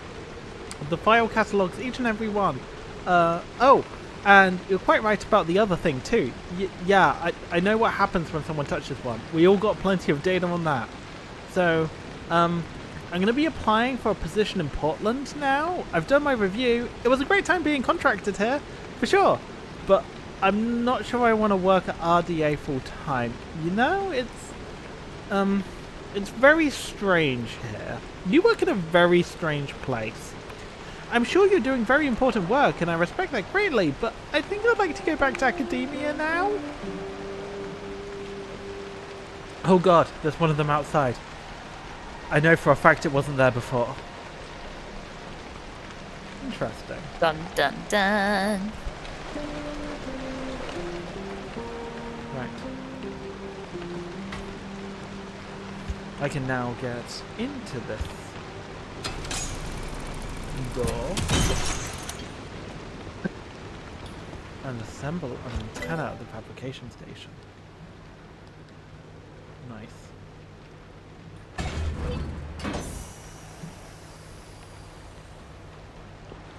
The file catalogues each and every one. Oh, and you're quite right about the other thing too. Yeah, I know what happens when someone touches one. We all got plenty of data on that. So, I'm going to be applying for a position in Portland now. I've done my review. It was a great time being contracted here, for sure. But I'm not sure I want to work at RDA full time. You know, it's very strange here. You work in a very strange place. I'm sure you're doing very important work, and I respect that greatly, but I think I'd like to go back to academia now. Oh god, there's one of them outside. I know for a fact it wasn't there before. Interesting. Dun dun dun. I can now get into this door and assemble an antenna at the fabrication station. Nice.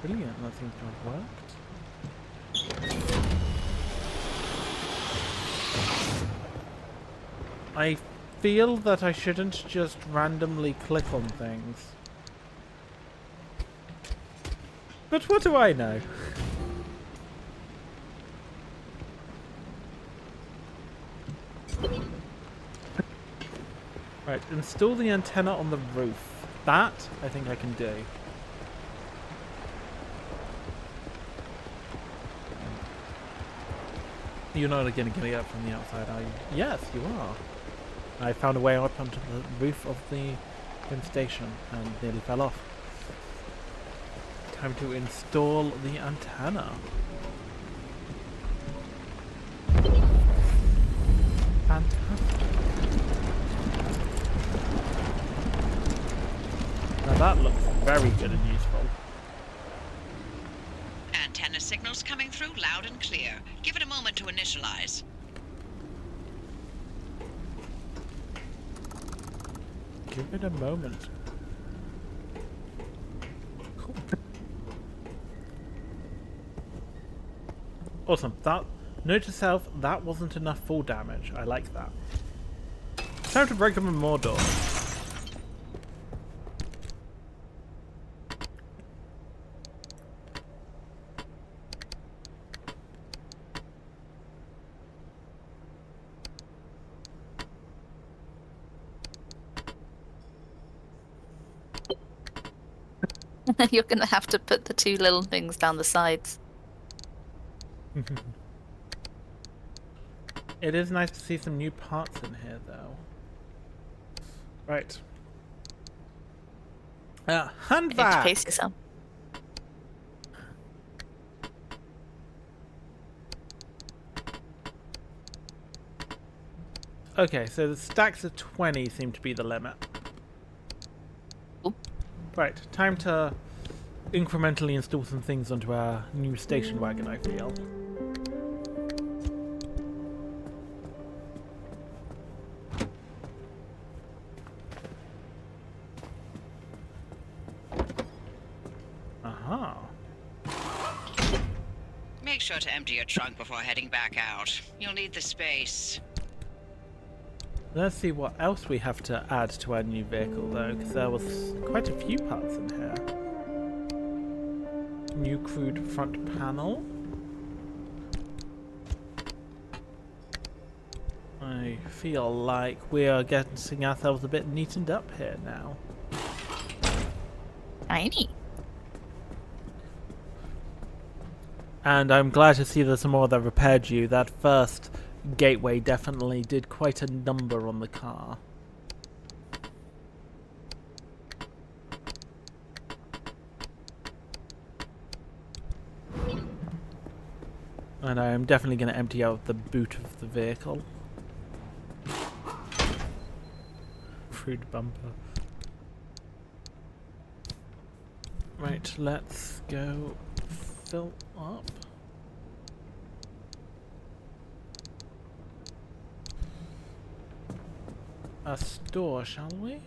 Brilliant, that seems to have worked. I feel that I shouldn't just randomly click on things. But what do I know? Right, install the antenna on the roof. That, I think I can do. You're not going to get it up from the outside, are you? Yes, you are. I found a way up onto the roof of the station and nearly fell off. Time to install the antenna. Fantastic. Now that looks very good and useful. Antenna signals coming through loud and clear. Give it a moment to initialize. Give it a moment. Cool. Awesome. That, note to self, that wasn't enough full damage. I like that. Time to break open more doors. You're gonna have to put the two little things down the sides. It is nice to see some new parts in here, though. Right. Hand back! Pace yourself. Okay, so the stacks of 20 seem to be the limit. Ooh. Right, time to incrementally install some things onto our new station wagon, I feel. Aha. Make sure to empty your trunk before heading back out. You'll need the space. Let's see what else we have to add to our new vehicle, though, because there was quite a few parts in here. New crude front panel. I feel like we are getting ourselves a bit neatened up here now. Tiny. And I'm glad to see there's some more that repaired you. That first gateway definitely did quite a number on the car. And I am definitely going to empty out the boot of the vehicle. Crude bumper. Right, let's go fill up. A store, shall we?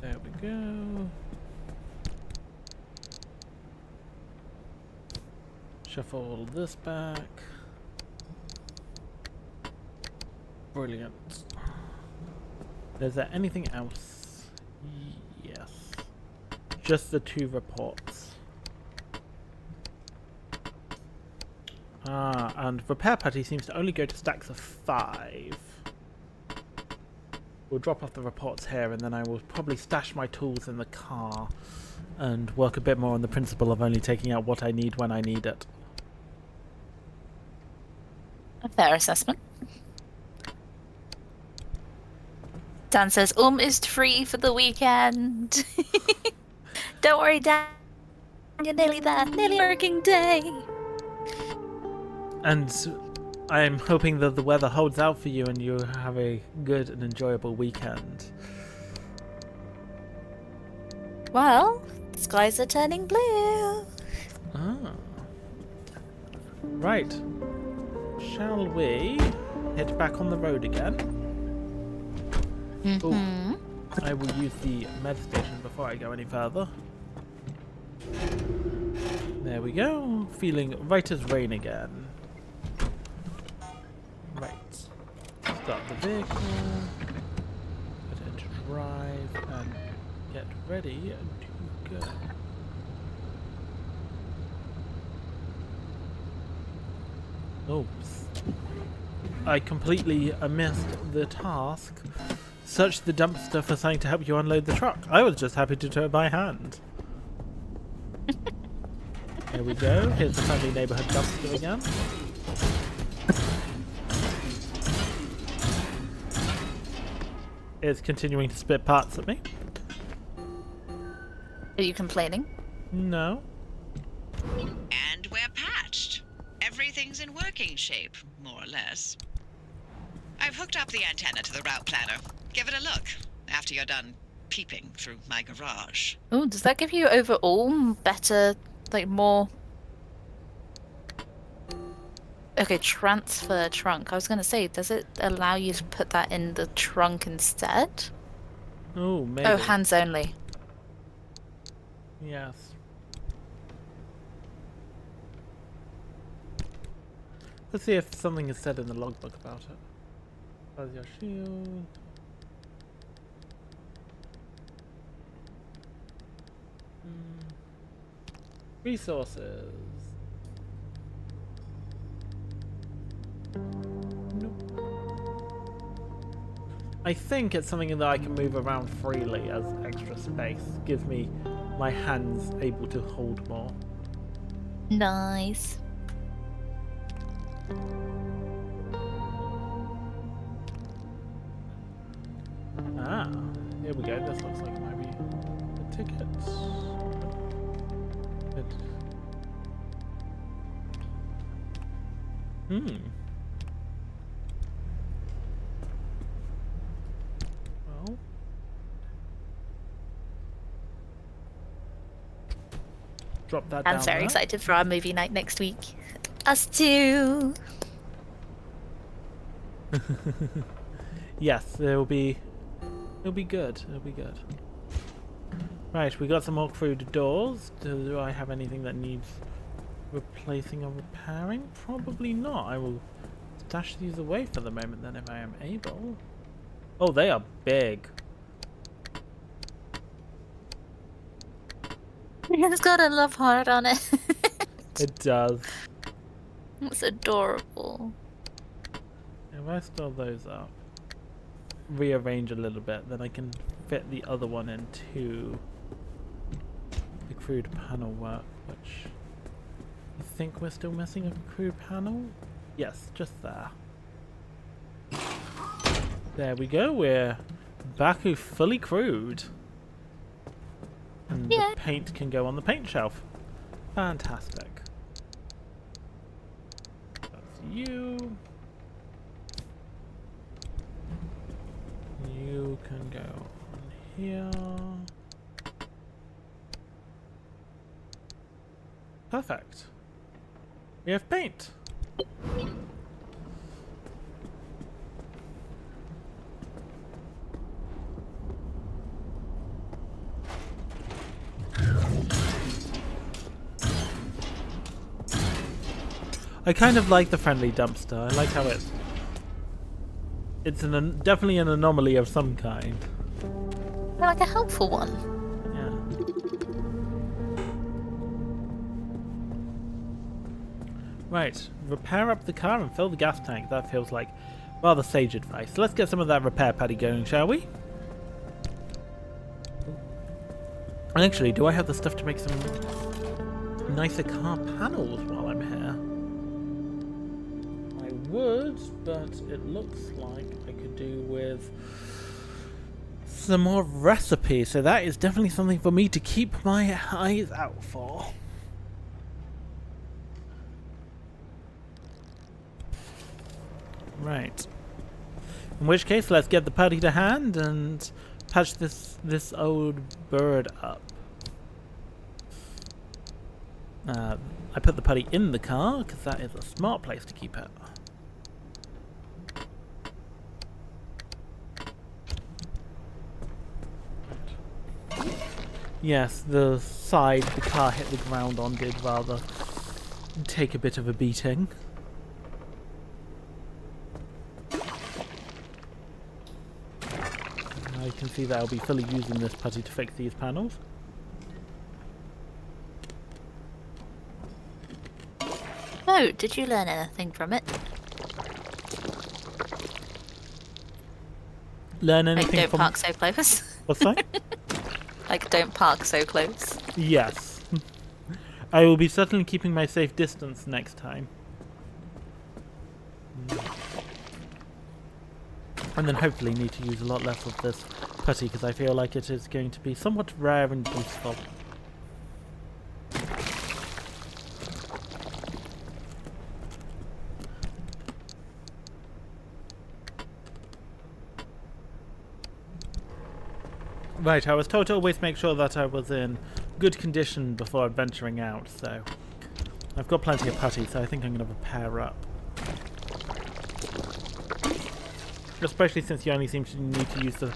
There we go. Shuffle all this back. Brilliant. Is there anything else? Yes. Just the two reports. Ah, and repair putty seems to only go to stacks of 5. We'll drop off the reports here, and then I will probably stash my tools in the car and work a bit more on the principle of only taking out what I need when I need it. A fair assessment. Dan says, is free for the weekend. Don't worry, Dan. You're nearly there. Nearly working day. And I'm hoping that the weather holds out for you and you have a good and enjoyable weekend. Well, the skies are turning blue. Ah. Right. Shall we head back on the road again? Ooh. I will use the med station before I go any further. There we go. Feeling right as rain again. Right. Start the vehicle. Put it into drive and get ready to go. Oops. I completely missed the task. Search the dumpster for something to help you unload the truck. I was just happy to do it by hand. There we go. Here's the friendly neighborhood dumpster again. It's continuing to spit parts at me. Are you complaining? No. And we're patched. Everything's in working shape, more or less. I've hooked up the antenna to the route planner. Give it a look after you're done peeping through my garage. Oh, does that give you overall better, like more... Okay, transfer trunk. I was going to say, does it allow you to put that in the trunk instead? Oh, maybe. Oh, hands only. Yes. Let's see if something is said in the logbook about it. How's your shield? Resources. Nope. I think it's something that I can move around freely as extra space. Gives me my hands able to hold more. Nice. Ah, here we go. This looks like it might be the tickets. Good. Well. Drop that down I'm very there. excited for our movie night next week. Us too. Yes, it'll be good. It'll be good. Right, we got some more crude doors. Do I have anything that needs replacing or repairing? Probably not. I will stash these away for the moment then if I am able. Oh, they are big. It's got a love heart on it. It does. It's adorable. If I store those up, rearrange a little bit, then I can fit the other one into the crude panel work, which I think we're still missing a crude panel. Yes, just there. There we go, we're back to fully crude. And the paint can go on the paint shelf. Fantastic. That's you. You can go on here. Perfect. We have paint. I kind of like the friendly dumpster. I like how it's definitely an anomaly of some kind. Like a helpful one. Yeah. Right, repair up the car and fill the gas tank. That feels like rather sage advice. Let's get some of that repair paddy going, shall we? And actually, do I have the stuff to make some nicer car panels while I'm here? I would, but it looks like I could do with Some more recipes, so that is definitely something for me to keep my eyes out for. Right. In which case, let's get the putty to hand and patch this old bird up. I put the putty in the car because that is a smart place to keep it. Yes, the side the car hit the ground on did rather take a bit of a beating. Now you can see that I'll be fully using this putty to fix these panels. Oh, did you learn anything from it? Learn Like, anything don't from... park so close. What's that? Like, don't park so close. Yes. I will be certainly keeping my safe distance next time. And then hopefully need to use a lot less of this putty because I feel like it is going to be somewhat rare and useful. Right, I was told to always make sure that I was in good condition before venturing out, so I've got plenty of putty, so I think I'm going to pair up. Especially since you only seem to need to use the...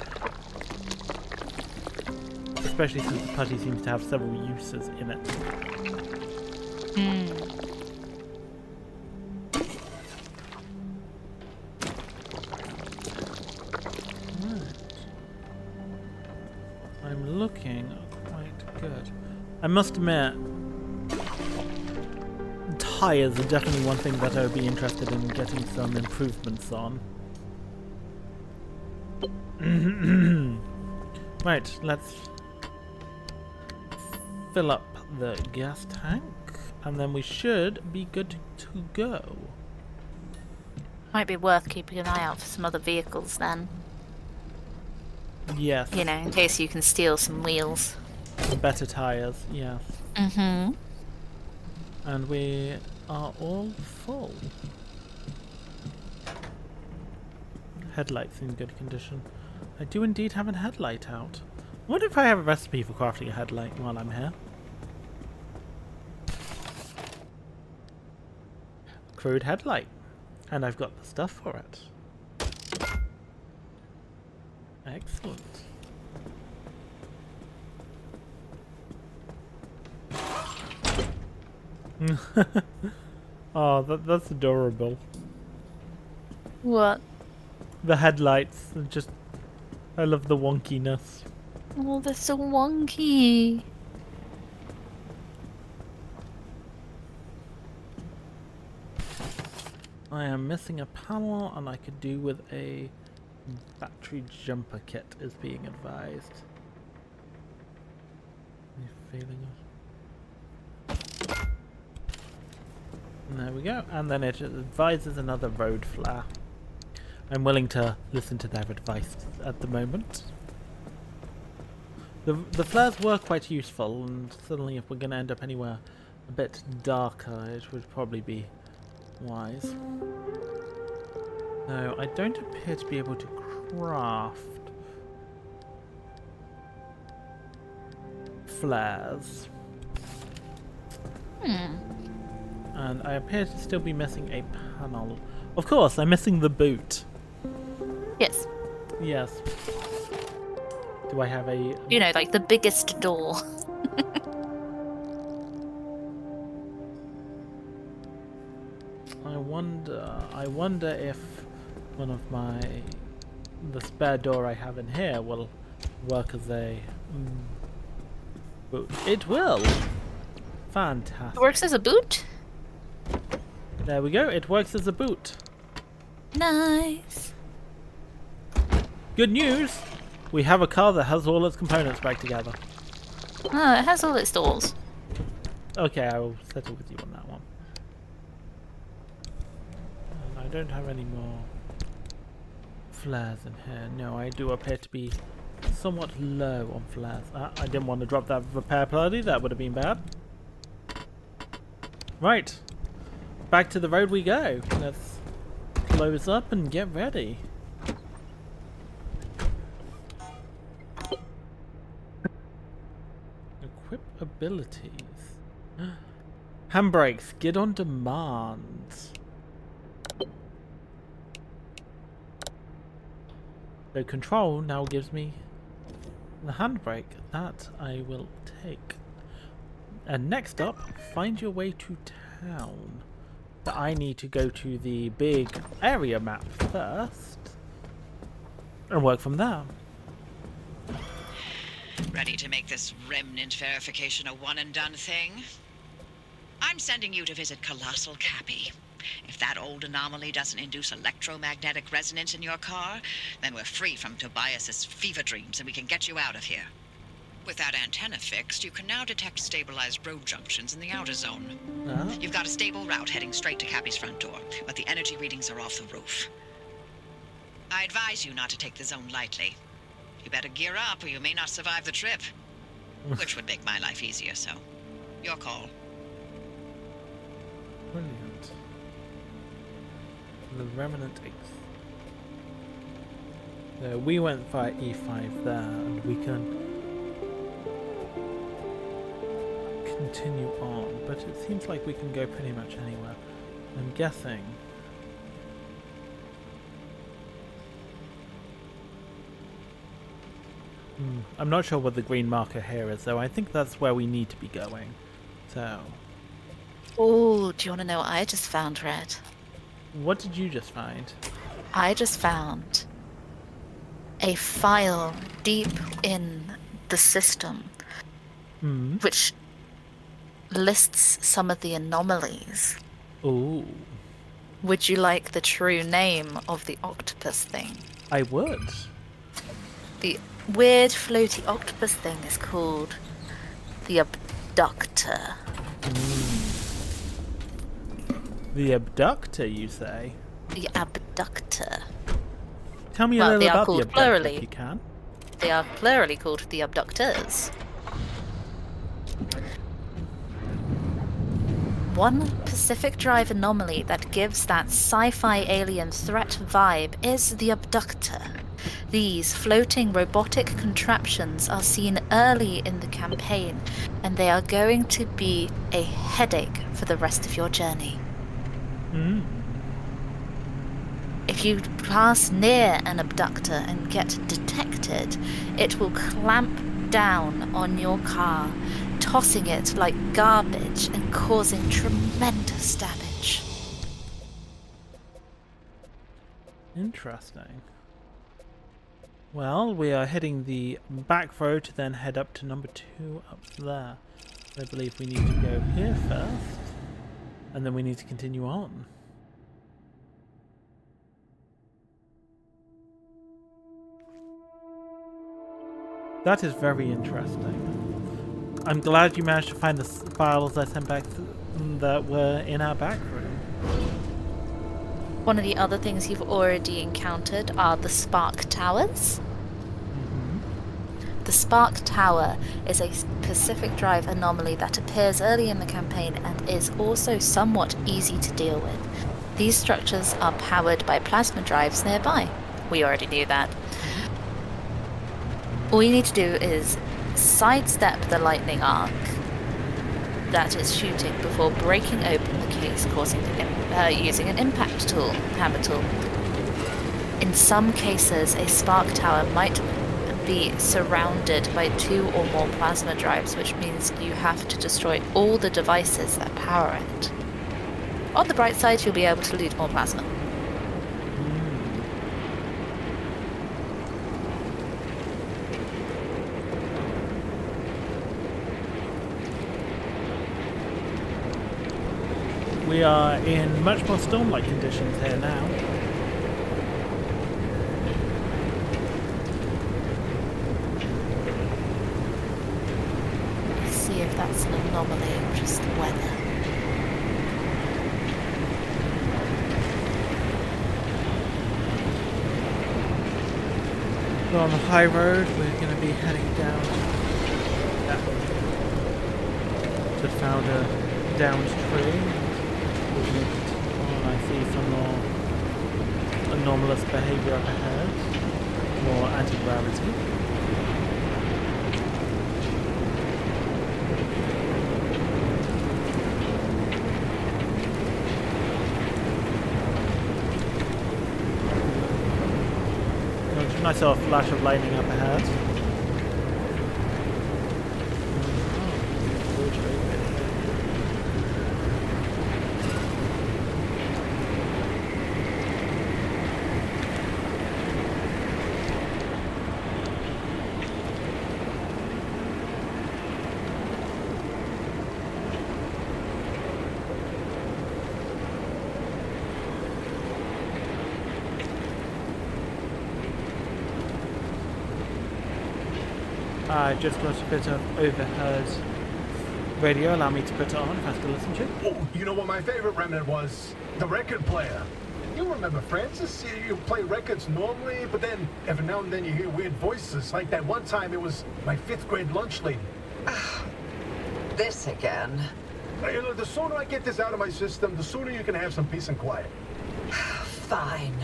Especially since the putty seems to have several uses in it. I'm looking quite good. I must admit, tyres are definitely one thing that I would be interested in getting some improvements on. Right, let's fill up the gas tank, and then we should be good to go. Might be worth keeping an eye out for some other vehicles then. Yes. You know, in case you can steal some wheels. Better tyres, yes. Mm-hmm. And we are all full. Headlights in good condition. I do indeed have a headlight out. I wonder if I have a recipe for crafting a headlight while I'm here. Crude headlight. And I've got the stuff for it. Excellent. Oh, that's adorable. What? The headlights are just... I love the wonkiness. Oh, they're so wonky. I am missing a panel, and I could do with a battery jumper kit, is being advised. Any feeling of... There we go, and then it advises another road flare. I'm willing to listen to their advice at the moment. The flares were quite useful, and suddenly if we're going to end up anywhere a bit darker, it would probably be wise. No, I don't appear to be able to craft flares. And I appear to still be missing a panel. Of course, I'm missing the boot. Yes. Yes. Do I have a... You know, like the biggest door. I wonder if one of the spare door I have in here will work as a boot. It will! Fantastic. It works as a boot? There we go, it works as a boot. Nice. Good news! We have a car that has all its components back together. Oh, it has all its doors. Okay, I will settle with you on that one. And I don't have any more flares in here. No, I do appear to be somewhat low on flares. I didn't want to drop that repair party. That would have been bad. Right. Back to the road we go. Let's close up and get ready. Equip abilities. Handbrakes. Get on demand. So control now gives me the handbrake. That I will take. And next up, find your way to town. But I need to go to the big area map first and work from there. Ready to make this remnant verification a one-and-done thing? I'm sending you to visit Colossal Cappy. If that old anomaly doesn't induce electromagnetic resonance in your car, then we're free from Tobias's fever dreams and we can get you out of here. With that antenna fixed, you can now detect stabilized road junctions in the outer zone. You've got a stable route heading straight to Cappy's front door, but the energy readings are off the roof. I advise you not to take the zone lightly. You better gear up or you may not survive the trip. Which would make my life easier, so your call. Brilliant. The Remnant 8th. So we went via E5 there, and we can continue on, but it seems like we can go pretty much anywhere. I'm guessing. I'm not sure what the green marker here is, though. I think that's where we need to be going. So. Oh, do you want to know what I just found, Red? What did you just find? I just found a file deep in the system which lists some of the anomalies. Ooh. Would you like the true name of the octopus thing? I would. The weird floaty octopus thing is called the Abductor. The Abductor, you say? The Abductor. Tell me a little about the Abductor, if you can. They are plurally called the Abductors. One Pacific Drive anomaly that gives that sci-fi alien threat vibe is the Abductor. These floating robotic contraptions are seen early in the campaign, and they are going to be a headache for the rest of your journey. If you pass near an abductor and get detected, it will clamp down on your car, tossing it like garbage and causing tremendous damage. Interesting. Well, we are heading the back road to then head up to number 2 up there. I believe we need to go here first, and then we need to continue on. That is very interesting. I'm glad you managed to find the files I sent back that were in our back room. One of the other things you've already encountered are the Spark Towers. The Spark Tower is a Pacific Drive anomaly that appears early in the campaign and is also somewhat easy to deal with. These structures are powered by plasma drives nearby. We already knew that. All you need to do is sidestep the lightning arc that is shooting before breaking open the case, using an impact tool, hammer tool. In some cases, a spark tower might be surrounded by 2 or more plasma drives, which means you have to destroy all the devices that power it. On the bright side, you'll be able to loot more plasma. We are in much more storm-like conditions here now. Let's see if that's an anomaly or just the weather. We're on the high road. We're going to be heading down. Yeah. Just found a downed tree. I see some more anomalous behavior up ahead. More anti-gravity. I saw a flash of lightning up ahead. I just got a bit of overheard radio. Allow me to put it on if I have to listen to it. Oh, you know what my favorite remnant was? The record player. You remember Francis? You play records normally, but then every now and then you hear weird voices. Like that one time it was my 5th grade lunch lady. This again. You know, the sooner I get this out of my system, the sooner you can have some peace and quiet. Fine.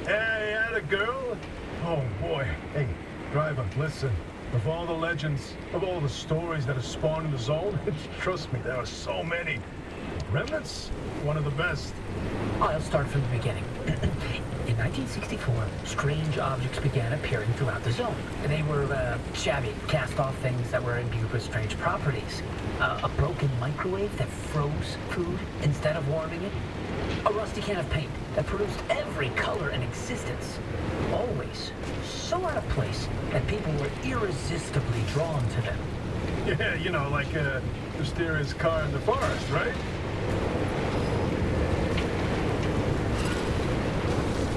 Hey, atta girl. Oh boy. Hey, driver, listen. Of all the legends, of all the stories that have spawned in the zone, trust me, there are so many. Remnants, one of the best. I'll start from the beginning. In 1964, strange objects began appearing throughout the zone. They were shabby, cast-off things that were imbued with strange properties. A broken microwave that froze food instead of warming it. A rusty can of paint that produced every color in existence. Always so out of place that people were irresistibly drawn to them. Yeah, you know, like a mysterious car in the forest, right?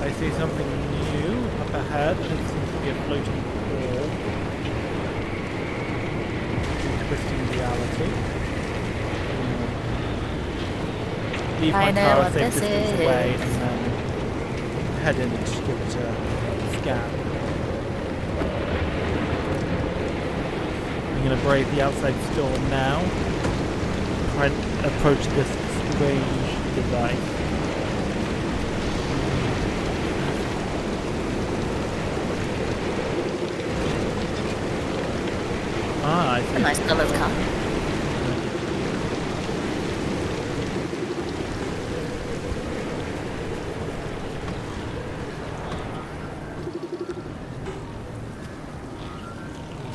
I see something new up ahead. It seems to be a floating ball. Twisting reality. Leave my I know car a what safe this distance is. away and then head in and give it a scan. I'm going to brave the outside storm now. Try and approach this strange device. Ah, I see. A nice coloured car.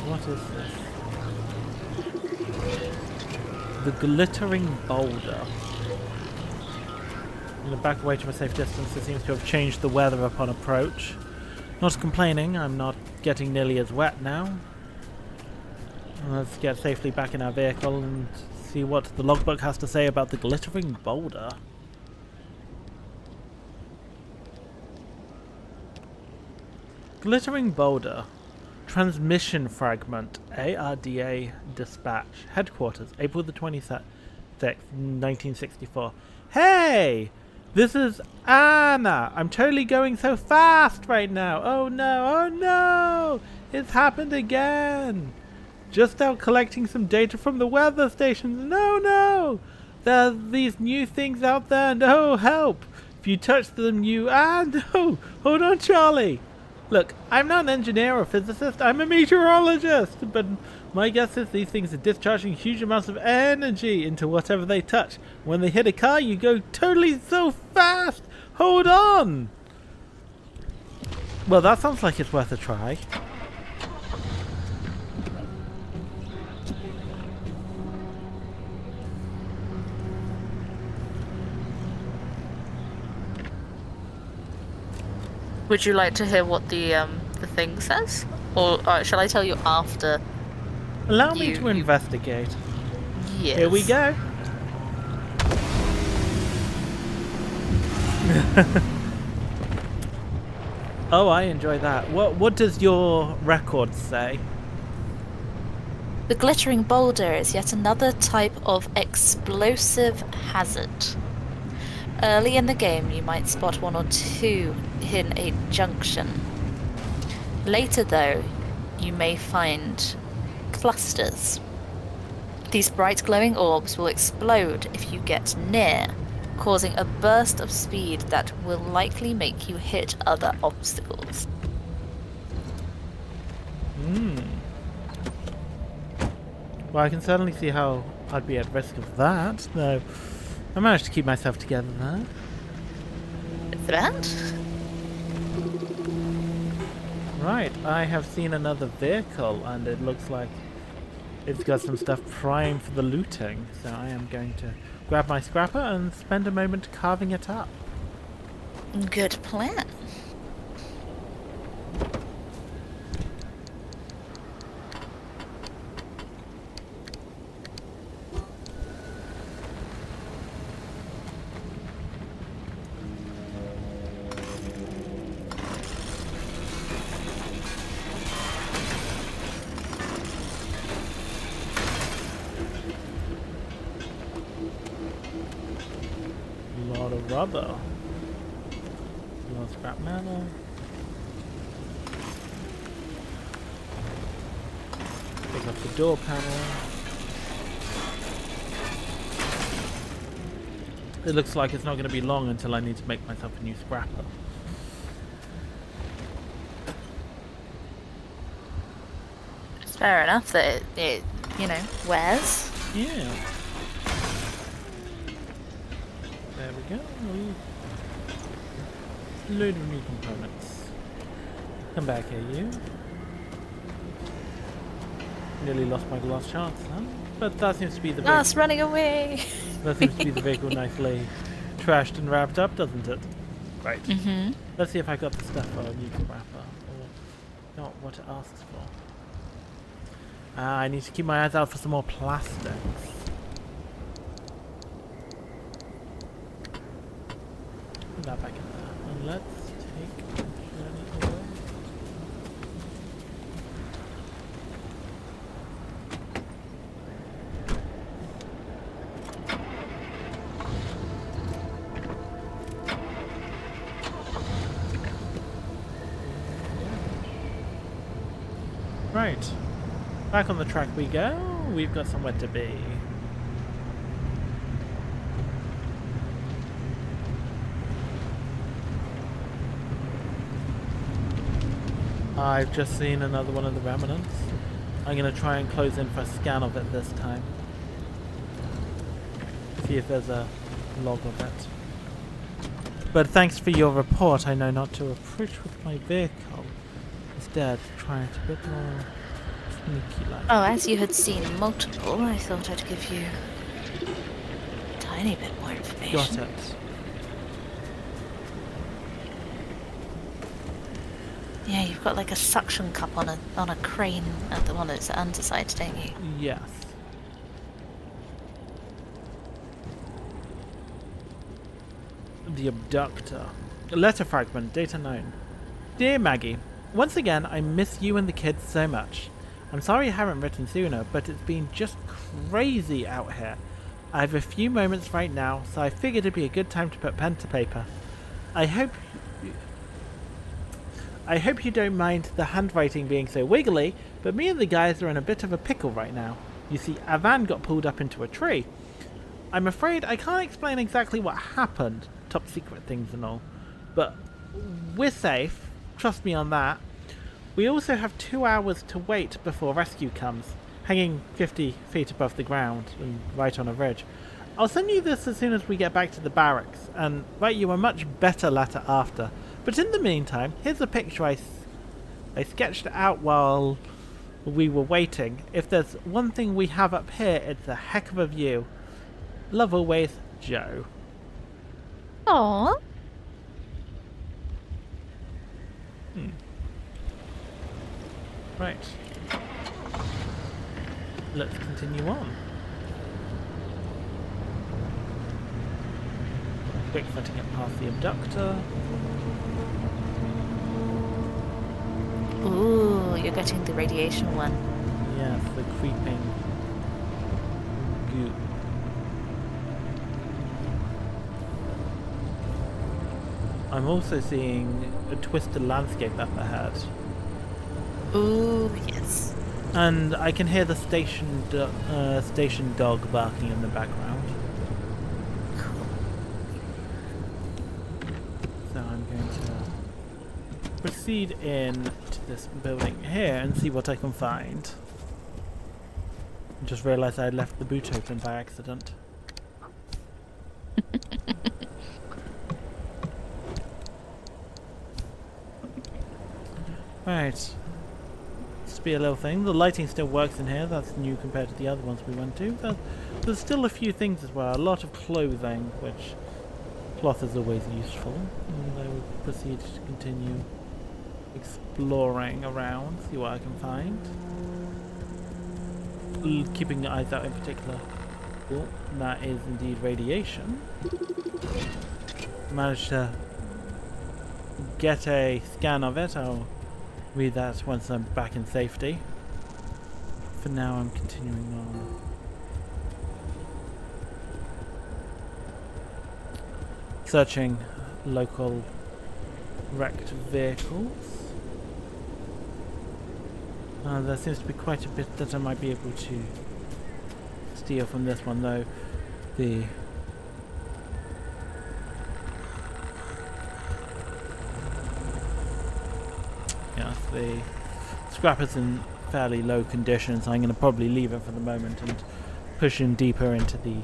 What is this? The glittering boulder. I'm going to back away to a safe distance. It seems to have changed the weather upon approach. Not complaining, I'm not getting nearly as wet now. Let's get safely back in our vehicle and see what the logbook has to say about the glittering boulder. Glittering boulder. Transmission fragment. ARDA dispatch. Headquarters. April the 26th, 1964. Hey! This is Anna! I'm totally going so fast right now! Oh no! Oh no! It's happened again! Just out collecting some data from the weather stations. No! There's these new things out there. No, help! If you touch them, you... no! Hold on, Charlie! Look, I'm not an engineer or physicist. I'm a meteorologist. But my guess is these things are discharging huge amounts of energy into whatever they touch. When they hit a car, you go totally so fast. Hold on! Well, that sounds like it's worth a try. Would you like to hear what the thing says, or shall I tell you after? Allow me to investigate. Yes. Here we go. Oh, I enjoy that. What does your record say? The glittering boulder is yet another type of explosive hazard. Early in the game, you might spot one or two in a junction. Later, though, you may find clusters. These bright glowing orbs will explode if you get near, causing a burst of speed that will likely make you hit other obstacles. Well, I can certainly see how I'd be at risk of that, though I managed to keep myself together there. Is that? Right, I have seen another vehicle, and it looks like it's got some stuff primed for the looting, so I am going to grab my scrapper and spend a moment carving it up. Good plan. Lot of rubber. A lot of scrap metal. Pick up the door panel. It looks like it's not going to be long until I need to make myself a new scrapper. It's fair enough that it wears. Yeah. There we go. Load of new components. Come back here, you. Nearly lost my last chance, huh? But that seems to be the Us running away. that seems to be the vehicle nicely trashed and wrapped up, doesn't it? Right. Mm-hmm. Let's see if I got the stuff for a new scrapper, or not what it asks for. I need to keep my eyes out for some more plastics. Put that back in there, and let's take the journey away. Right, back on the track we go. We've got somewhere to be. I've just seen another one of the remnants. I'm going to try and close in for a scan of it this time. See if there's a log of it. But thanks for your report, I know not to approach with my vehicle. Instead, try it a bit more sneaky like. Oh, as you had seen multiple, I thought I'd give you a tiny bit more information. Got it. Yeah, you've got like a suction cup on a crane at the one that's underside, don't you? Yes. The abductor. Letter fragment, data known. Dear Maggie, once again, I miss you and the kids so much. I'm sorry I haven't written sooner, but it's been just crazy out here. I have a few moments right now, so I figured it'd be a good time to put pen to paper. I hope you don't mind the handwriting being so wiggly, but me and the guys are in a bit of a pickle right now. You see, a van got pulled up into a tree. I'm afraid I can't explain exactly what happened, top secret things and all, but we're safe, trust me on that. We also have 2 hours to wait before rescue comes, hanging 50 feet above the ground and right on a ridge. I'll send you this as soon as we get back to the barracks, and write you a much better letter after. But in the meantime, here's a picture I sketched out while we were waiting. If there's one thing we have up here, it's a heck of a view. Love always, Joe. Aww. Right. Let's continue on. Quick letting it past the abductor. Ooh, you're getting the radiation one. Yes, the creeping goo. I'm also seeing a twisted landscape up ahead. Ooh, yes. And I can hear the station dog barking in the background. So I'm going to proceed in to this building here and see what I can find. Just realised I left the boot open by accident. Right. Just be a little thing. The lighting still works in here. That's new compared to the other ones we went to. There's still a few things as well. A lot of clothing, which cloth is always useful. And I will proceed to continue exploring around, see what I can find. Keeping eyes out in particular. Oh, that is indeed radiation. Managed to get a scan of it. I'll read that once I'm back in safety. For now, I'm continuing on. Searching local wrecked vehicles. There seems to be quite a bit that I might be able to steal from this one, though. The scrap is in fairly low condition, so I'm going to probably leave it for the moment and push in deeper into the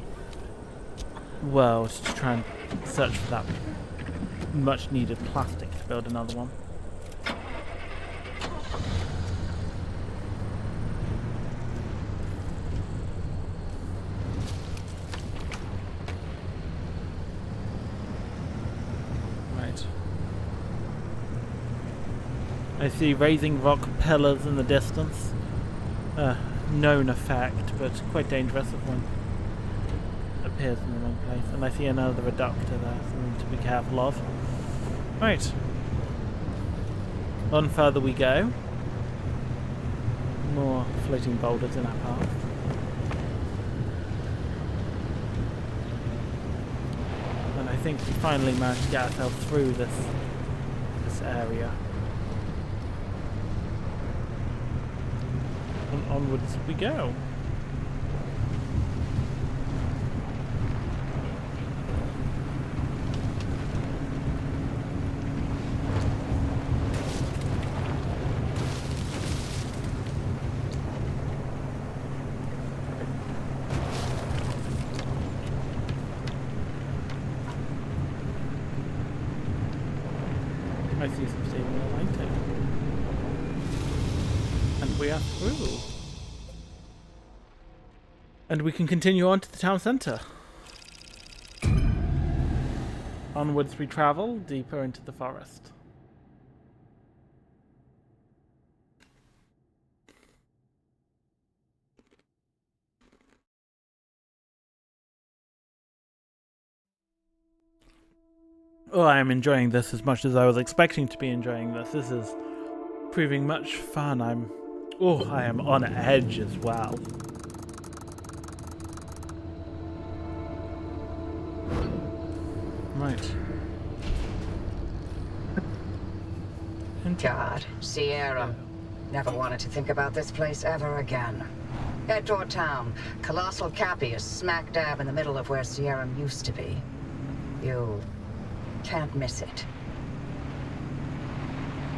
world to try and search for that much needed plastic to build another one. I see raising rock pillars in the distance. Known effect, but quite dangerous if one appears in the wrong place. And I see another reductor there, something to be careful of. Right. On further we go. More floating boulders in our path. And I think we finally managed to get ourselves through this area. And onwards we go. I see some stable lighting. And we are through. And we can continue on to the town centre. Onwards we travel, deeper into the forest. Oh, I am enjoying this as much as I was expecting to be enjoying this. This is proving much fun. I am on edge as well. Right. God, Sierra. Never wanted to think about this place ever again. Head toward town. Colossal Cappy is smack dab in the middle of where Sierra used to be. You can't miss it.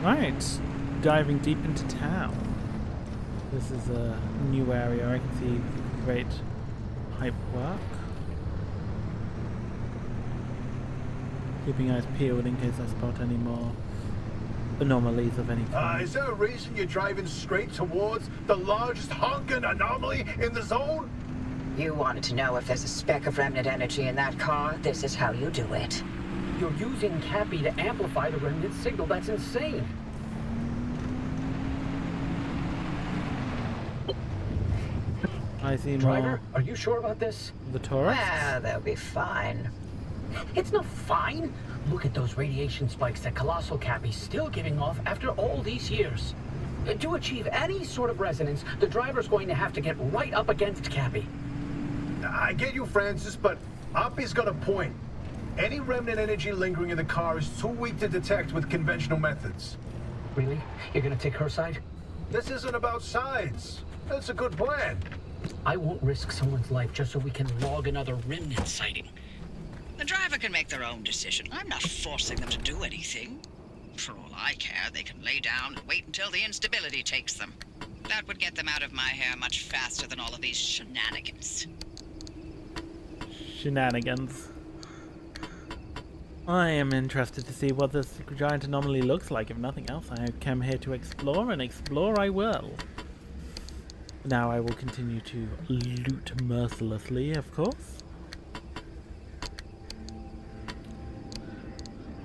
Right. Diving deep into town. This is a new area. I can see great pipe work. Keeping eyes peeled in case I spot any more anomalies of any kind. Is there a reason you're driving straight towards the largest honking anomaly in the zone? You wanted to know if there's a speck of remnant energy in that car? This is how you do it. You're using Cappy to amplify the remnant signal. That's insane. I see Driver, more. are you sure about this? The tourists? Ah, they'll be fine. It's not fine. Look at those radiation spikes that Colossal Cappy's still giving off after all these years. To achieve any sort of resonance, the driver's going to have to get right up against Cappy. I get you, Francis, but Oppie's got a point. Any remnant energy lingering in the car is too weak to detect with conventional methods. Really? You're gonna take her side? This isn't about sides. That's a good plan. I won't risk someone's life just so we can log another remnant sighting. The driver can make their own decision. I'm not forcing them to do anything. For all I care, they can lay down and wait until the instability takes them. That would get them out of my hair much faster than all of these shenanigans. Shenanigans. I am interested to see what this giant anomaly looks like. If nothing else, I came here to explore, and explore I will. Now I will continue to loot mercilessly, of course.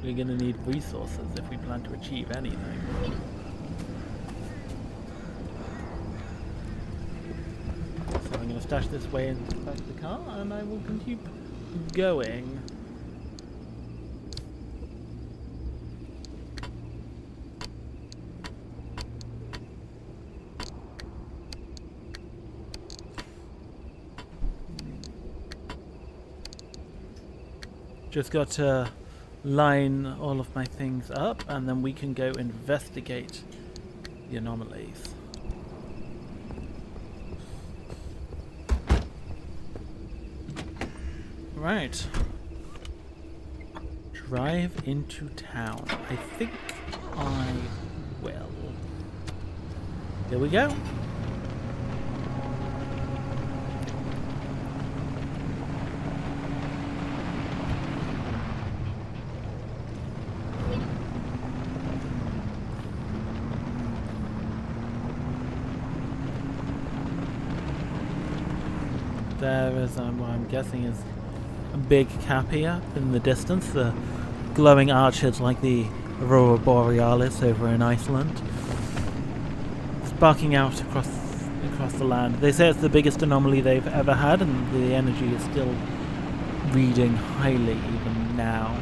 We're gonna need resources if we plan to achieve anything. So I'm gonna stash this way into the back of the car, and I will continue going. Just got to line all of my things up, and then we can go investigate the anomalies. Right. Drive into town. I think I will. Here we go. There is what I'm guessing is a big cap here in the distance, the glowing arches like the Aurora Borealis over in Iceland, sparking out across the land. They say it's the biggest anomaly they've ever had, and the energy is still reading highly even now.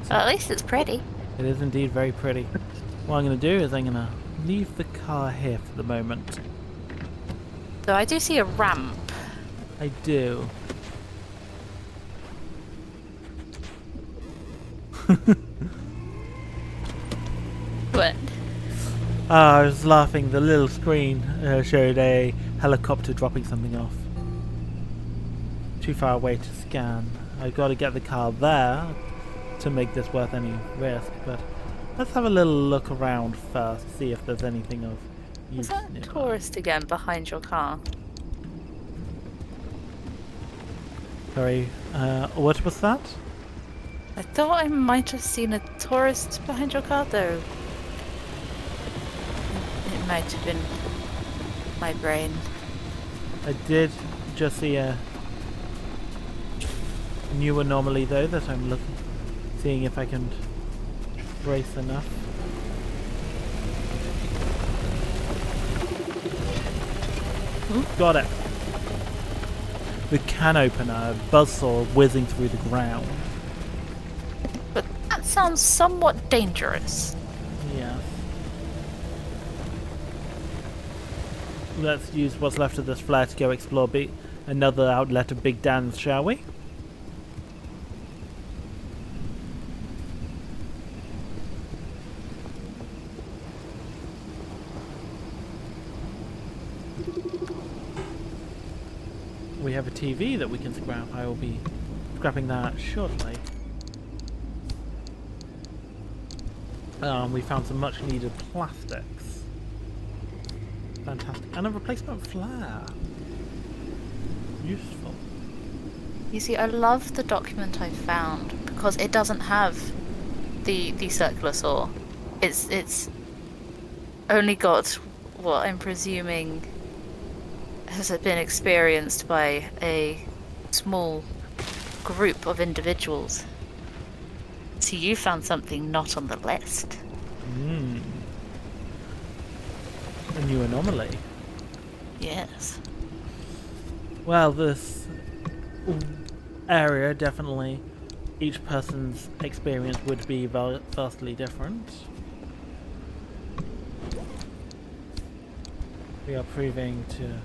So At least it's pretty. it is indeed very pretty. What I'm going to do is I'm going to leave the car here for the moment. So I do see a ramp. I do. What? I was laughing. The little screen showed a helicopter dropping something off. Too far away to scan. I've got to get the car there to make this worth any risk, but let's have a little look around first, see if there's anything of use Is that a nearby. tourist again behind your car? Sorry, what was that? I thought I might have seen a tourist behind your car, though. It might have been my brain. I did just see a new anomaly though that I'm seeing if I can trace enough. Got it. The can opener, buzzsaw whizzing through the ground. But that sounds somewhat dangerous. Yeah. Let's use what's left of this flare to go explore another outlet of Big Dan's, shall we? We have a TV that we can scrap. I will be scrapping that shortly. We found some much needed plastics. Fantastic. And a replacement flare. Useful. You see, I love the document I found because it doesn't have the circular saw. It's only got what I'm presuming has been experienced by a small group of individuals. So you found something not on the list. A new anomaly. Yes. Well, this area definitely, each person's experience would be vastly different. We are proving to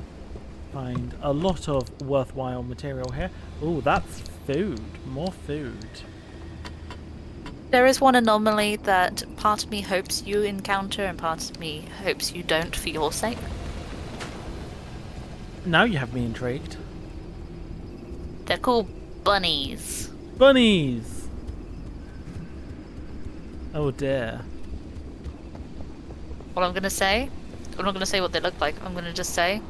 find a lot of worthwhile material here. Ooh, that's food. More food. There is one anomaly that part of me hopes you encounter and part of me hopes you don't for your sake. Now you have me intrigued. They're called bunnies. Bunnies! Oh dear. What I'm going to say, I'm not going to say what they look like, I'm going to just say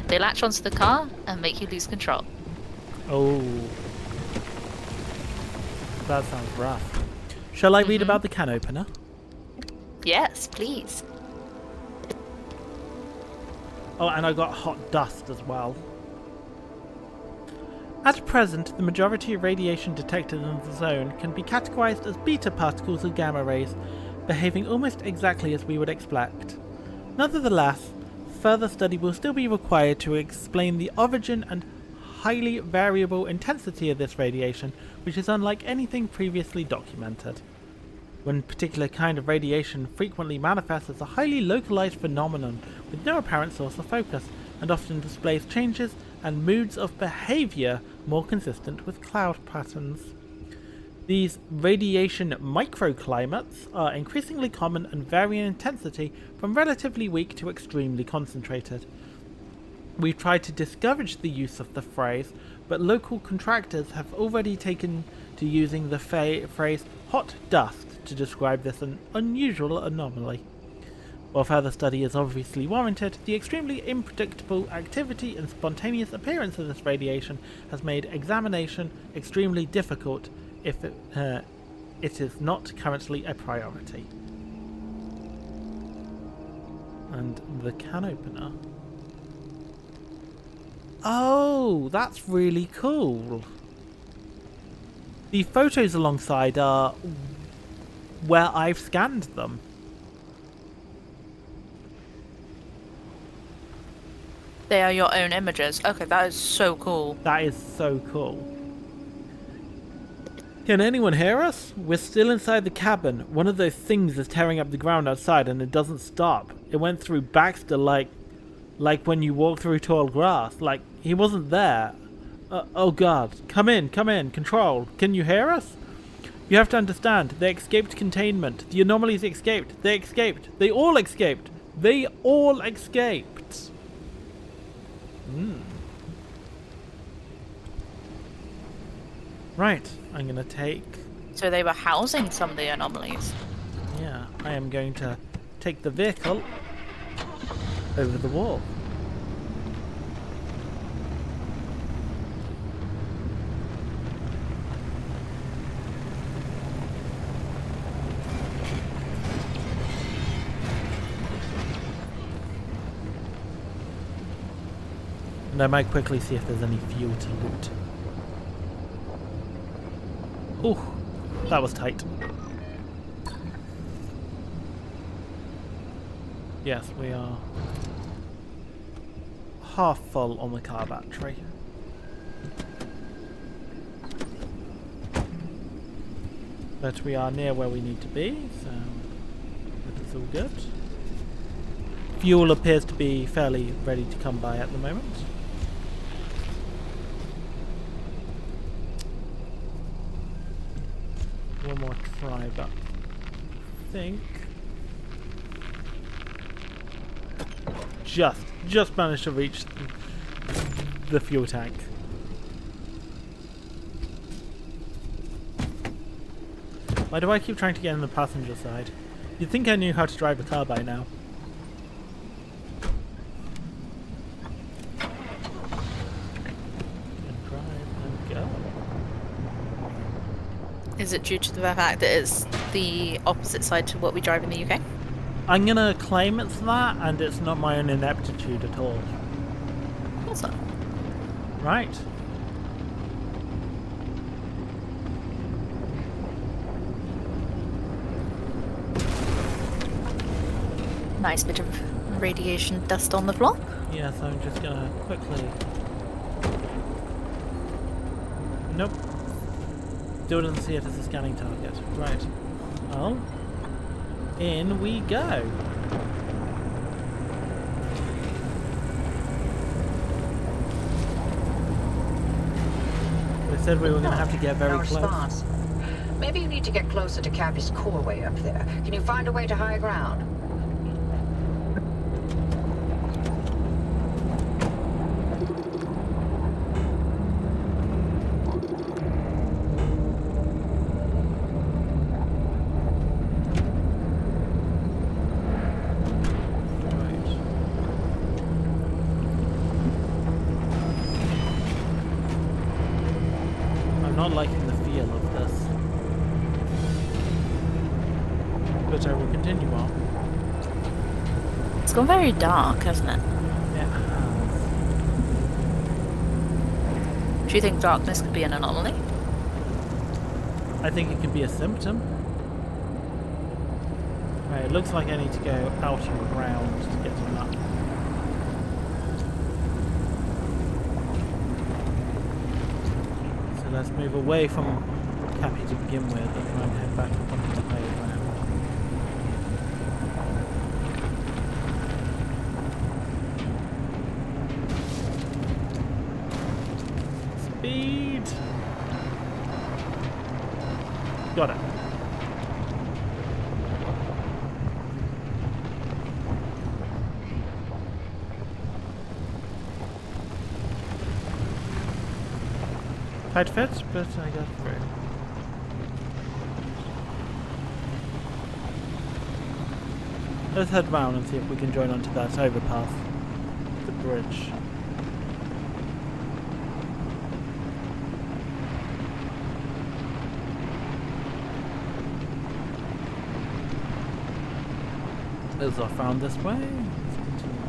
they latch onto the car and make you lose control. Oh. That sounds rough. Shall I read about the can opener? Yes, please. Oh, and I got hot dust as well. At present, the majority of radiation detected in the zone can be categorized as beta particles or gamma rays, behaving almost exactly as we would expect. Nevertheless, further study will still be required to explain the origin and highly variable intensity of this radiation, which is unlike anything previously documented. One particular kind of radiation frequently manifests as a highly localized phenomenon with no apparent source of focus, and often displays changes and moods of behavior more consistent with cloud patterns. These radiation microclimates are increasingly common and vary in intensity from relatively weak to extremely concentrated. We've tried to discourage the use of the phrase, but local contractors have already taken to using the phrase hot dust to describe this an unusual anomaly. While further study is obviously warranted, the extremely unpredictable activity and spontaneous appearance of this radiation has made examination extremely difficult if it is not currently a priority. And the can opener. Oh, that's really cool. The photos alongside are where I've scanned them. They are your own images. Okay, that is so cool. That is so cool. Can anyone hear us? We're still inside the cabin. One of those things is tearing up the ground outside and it doesn't stop. It went through Baxter like when you walk through tall grass. Like, he wasn't there. Oh god. Come in. Control. Can you hear us? You have to understand, they escaped containment. The anomalies escaped. They escaped. They all escaped. They all escaped. Right, I'm gonna take... So they were housing some of the anomalies. Yeah, I am going to take the vehicle over the wall. And I might quickly see if there's any fuel to loot. Oh, that was tight. Yes, we are half full on the car battery. But we are near where we need to be, so it's all good. Fuel appears to be fairly ready to come by at the moment. One more try, but I think just managed to reach the fuel tank. Why do I keep trying to get on the passenger side? You'd think I knew how to drive a car by now. And drive and go. Is it due to the fact that it's the opposite side to what we drive in the UK? I'm gonna claim it's that, and it's not my own ineptitude at all. Also. Right. Nice bit of radiation dust on the floor. Yes, I'm just gonna quickly... Nope. Still doesn't see it as a scanning target. Right. Well, in we go. We said we were going to have to get very No close. response. Maybe you need to get closer to Cappy's coreway up there. Can you find a way to high ground? I'm not liking the feel of this. But I will continue on. It's gone very dark, hasn't it? It has. Do you think darkness could be an anomaly? I think it could be a symptom. Right, it looks like I need to go out and around to get to the map. So let's move away from Cappy to begin with and try and head back up onto the playground. Speed! Got it. Tight fit, but I got through. Let's head round and see if we can join onto that overpass. The bridge. As I found this way. Let's continue.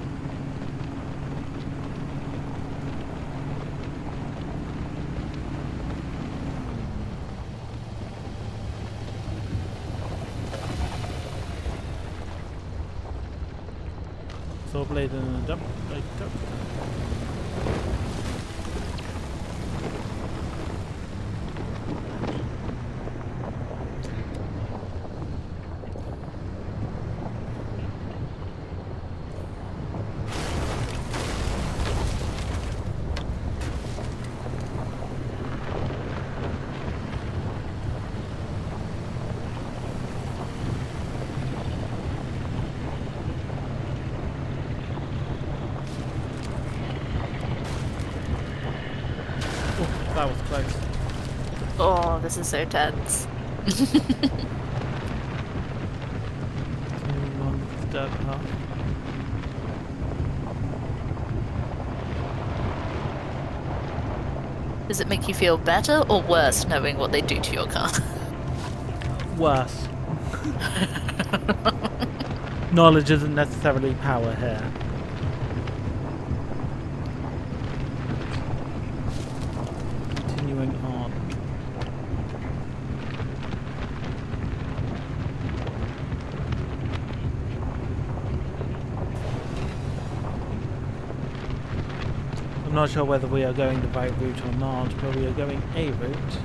Saw blade and a dump. That was close. Oh, this is so tense. Continuing on the dirt path. Does it make you feel better or worse knowing what they do to your car? Worse. Knowledge isn't necessarily power here. Continuing on. I'm not sure whether we are going the right route or not, but we are going a route.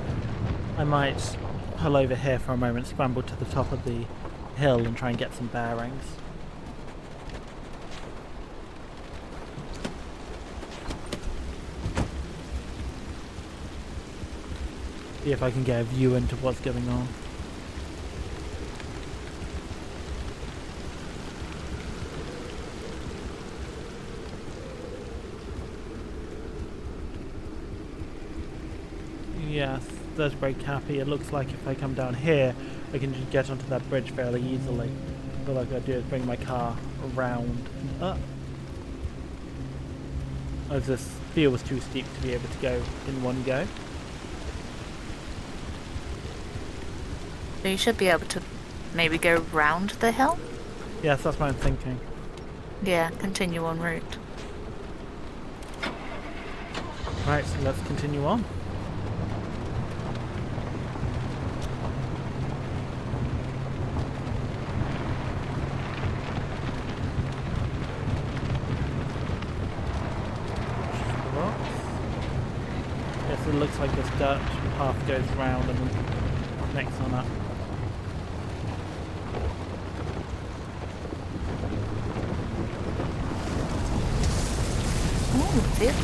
I might pull over here for a moment, scramble to the top of the hill and try and get some bearings. See if I can get a view into what's going on. Yes, that's very cappy. It looks like if I come down here, I can just get onto that bridge fairly easily. All I gotta do is bring my car around and up. As this field was too steep to be able to go in one go. So you should be able to maybe go round the hill? Yes, that's what I'm thinking. Yeah, continue en route. Right, so let's continue on. Yes, it looks like this dirt path goes round and next on up. Ooh, see it?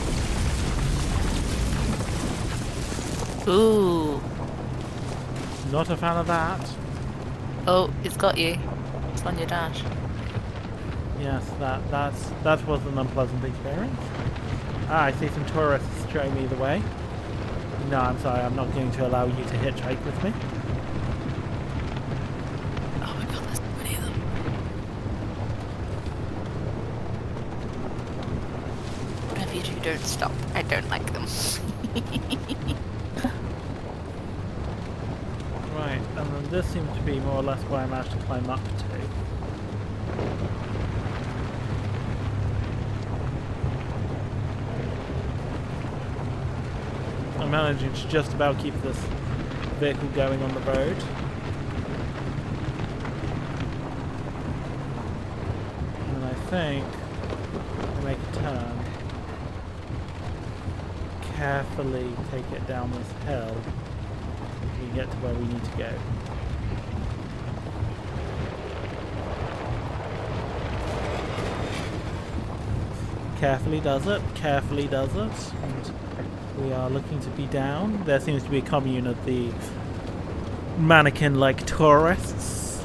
Ooh. Not a fan of that. Oh, it's got you. It's on your dash. Yes, that was an unpleasant experience. Ah, I see some tourists showing me the way. No, I'm sorry, I'm not going to allow you to hitchhike with me. Oh my god, there's so many of them. Whatever you do, don't stop. I don't like them. Right, and then this seems to be more or less where I managed to climb up to. I'm managing to just about keep this vehicle going on the road. And I think I make a turn. Carefully take it down this hill. We get to where we need to go. Carefully does it, carefully does it. And we are looking to be down. There seems to be a commune of the mannequin-like tourists.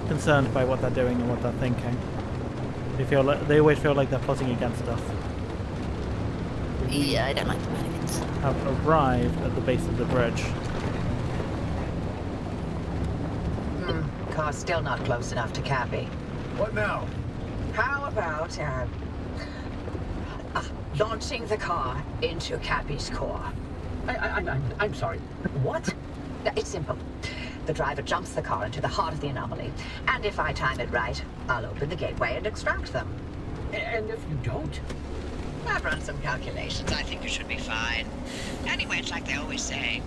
Concerned by what they're doing and what they're thinking. They always feel like they're plotting against us. Yeah, I don't like the mannequins. Have arrived at the base of the bridge. Car's still not close enough to Cappy. What now? How about launching the car into Cappy's core? I'm sorry. What? It's simple. The driver jumps the car into the heart of the anomaly, and if I time it right, I'll open the gateway and extract them. And if you don't? I've run some calculations. I think you should be fine. Anyway, it's like they always say,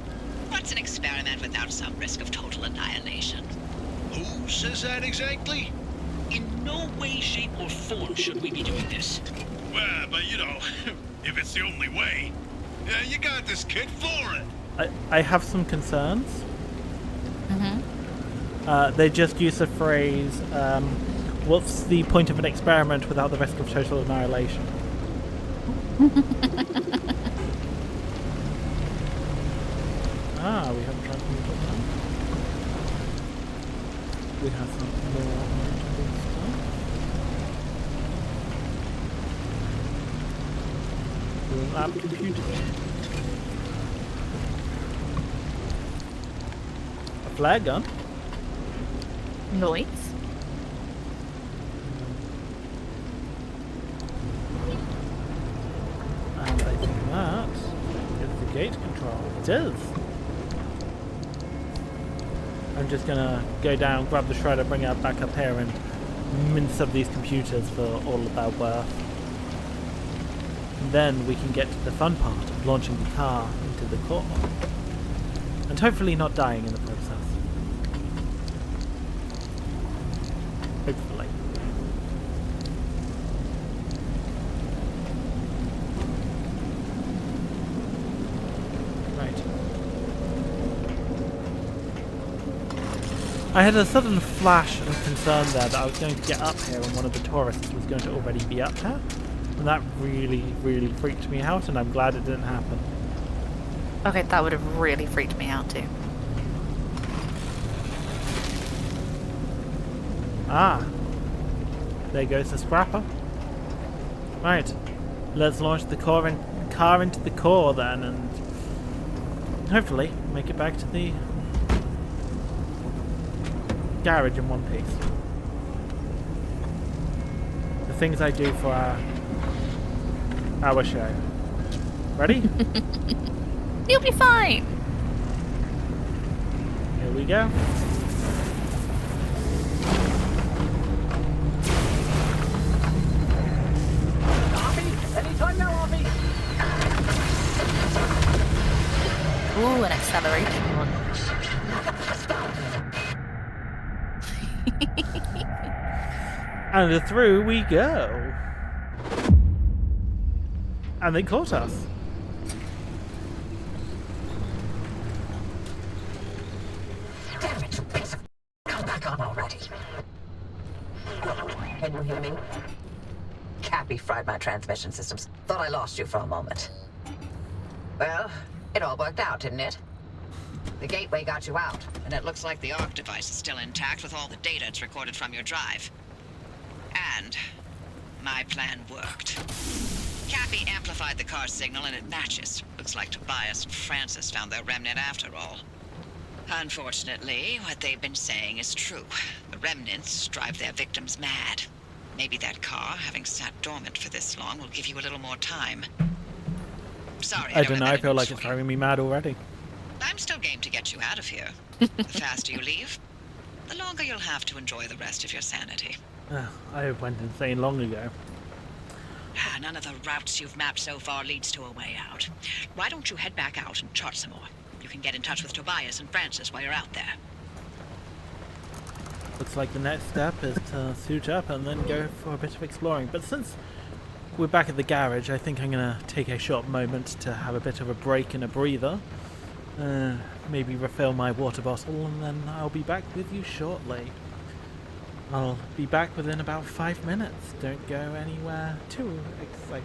what's an experiment without some risk of total annihilation? Who says that exactly? In no way, shape, or form should we be doing this. Well, but you know, if it's the only way, you got this kid for it. I have some concerns. They just use the phrase, what's the point of an experiment without the risk of total annihilation? We haven't tried to move it now. We have some more stuff. Lab computer. A flare gun. Noise. And I think that is the gate control. It is. I'm just gonna go down, grab the shredder, bring it back up here and mince up these computers for all of their worth. And then we can get to the fun part of launching the car into the core. And hopefully not dying in the process. Hopefully. Right. I had a sudden flash of concern there that I was going to get up here and one of the tourists was going to already be up here. And that really, really freaked me out, and I'm glad it didn't happen. Okay, that would have really freaked me out too. Ah. There goes the scrapper. Right. Let's launch the car into the core then, and hopefully make it back to the garage in one piece. The things I do for our show. Ready? You'll be fine. Here we go. Anytime now, Avi. Ooh, an acceleration one. And through we go. And they caught us. Damn it, you piece of... Come back on already. Can you hear me? Cappy fried my transmission systems. Thought I lost you for a moment. Well, it all worked out, didn't it? The gateway got you out. And it looks like the ARC device is still intact with all the data it's recorded from your drive. And my plan worked. Cappy amplified the car signal and it matches. Looks like Tobias and Francis found their remnant after all. Unfortunately, what they've been saying is true. The remnants drive their victims mad. Maybe that car, having sat dormant for this long, will give you a little more time. Sorry, I don't know, have I feel any like news it's for you. driving me mad already. I'm still game to get you out of here. The faster you leave, the longer you'll have to enjoy the rest of your sanity. I went insane long ago. None of the routes you've mapped so far leads to a way out. Why don't you head back out and chart some more? You can get in touch with Tobias and Francis while you're out there. Looks like the next step is to suit up and then go for a bit of exploring. But since we're back at the garage, I think I'm going to take a short moment to have a bit of a break and a breather. Maybe refill my water bottle, and then I'll be back with you shortly. I'll be back within about 5 minutes. Don't go anywhere too exciting.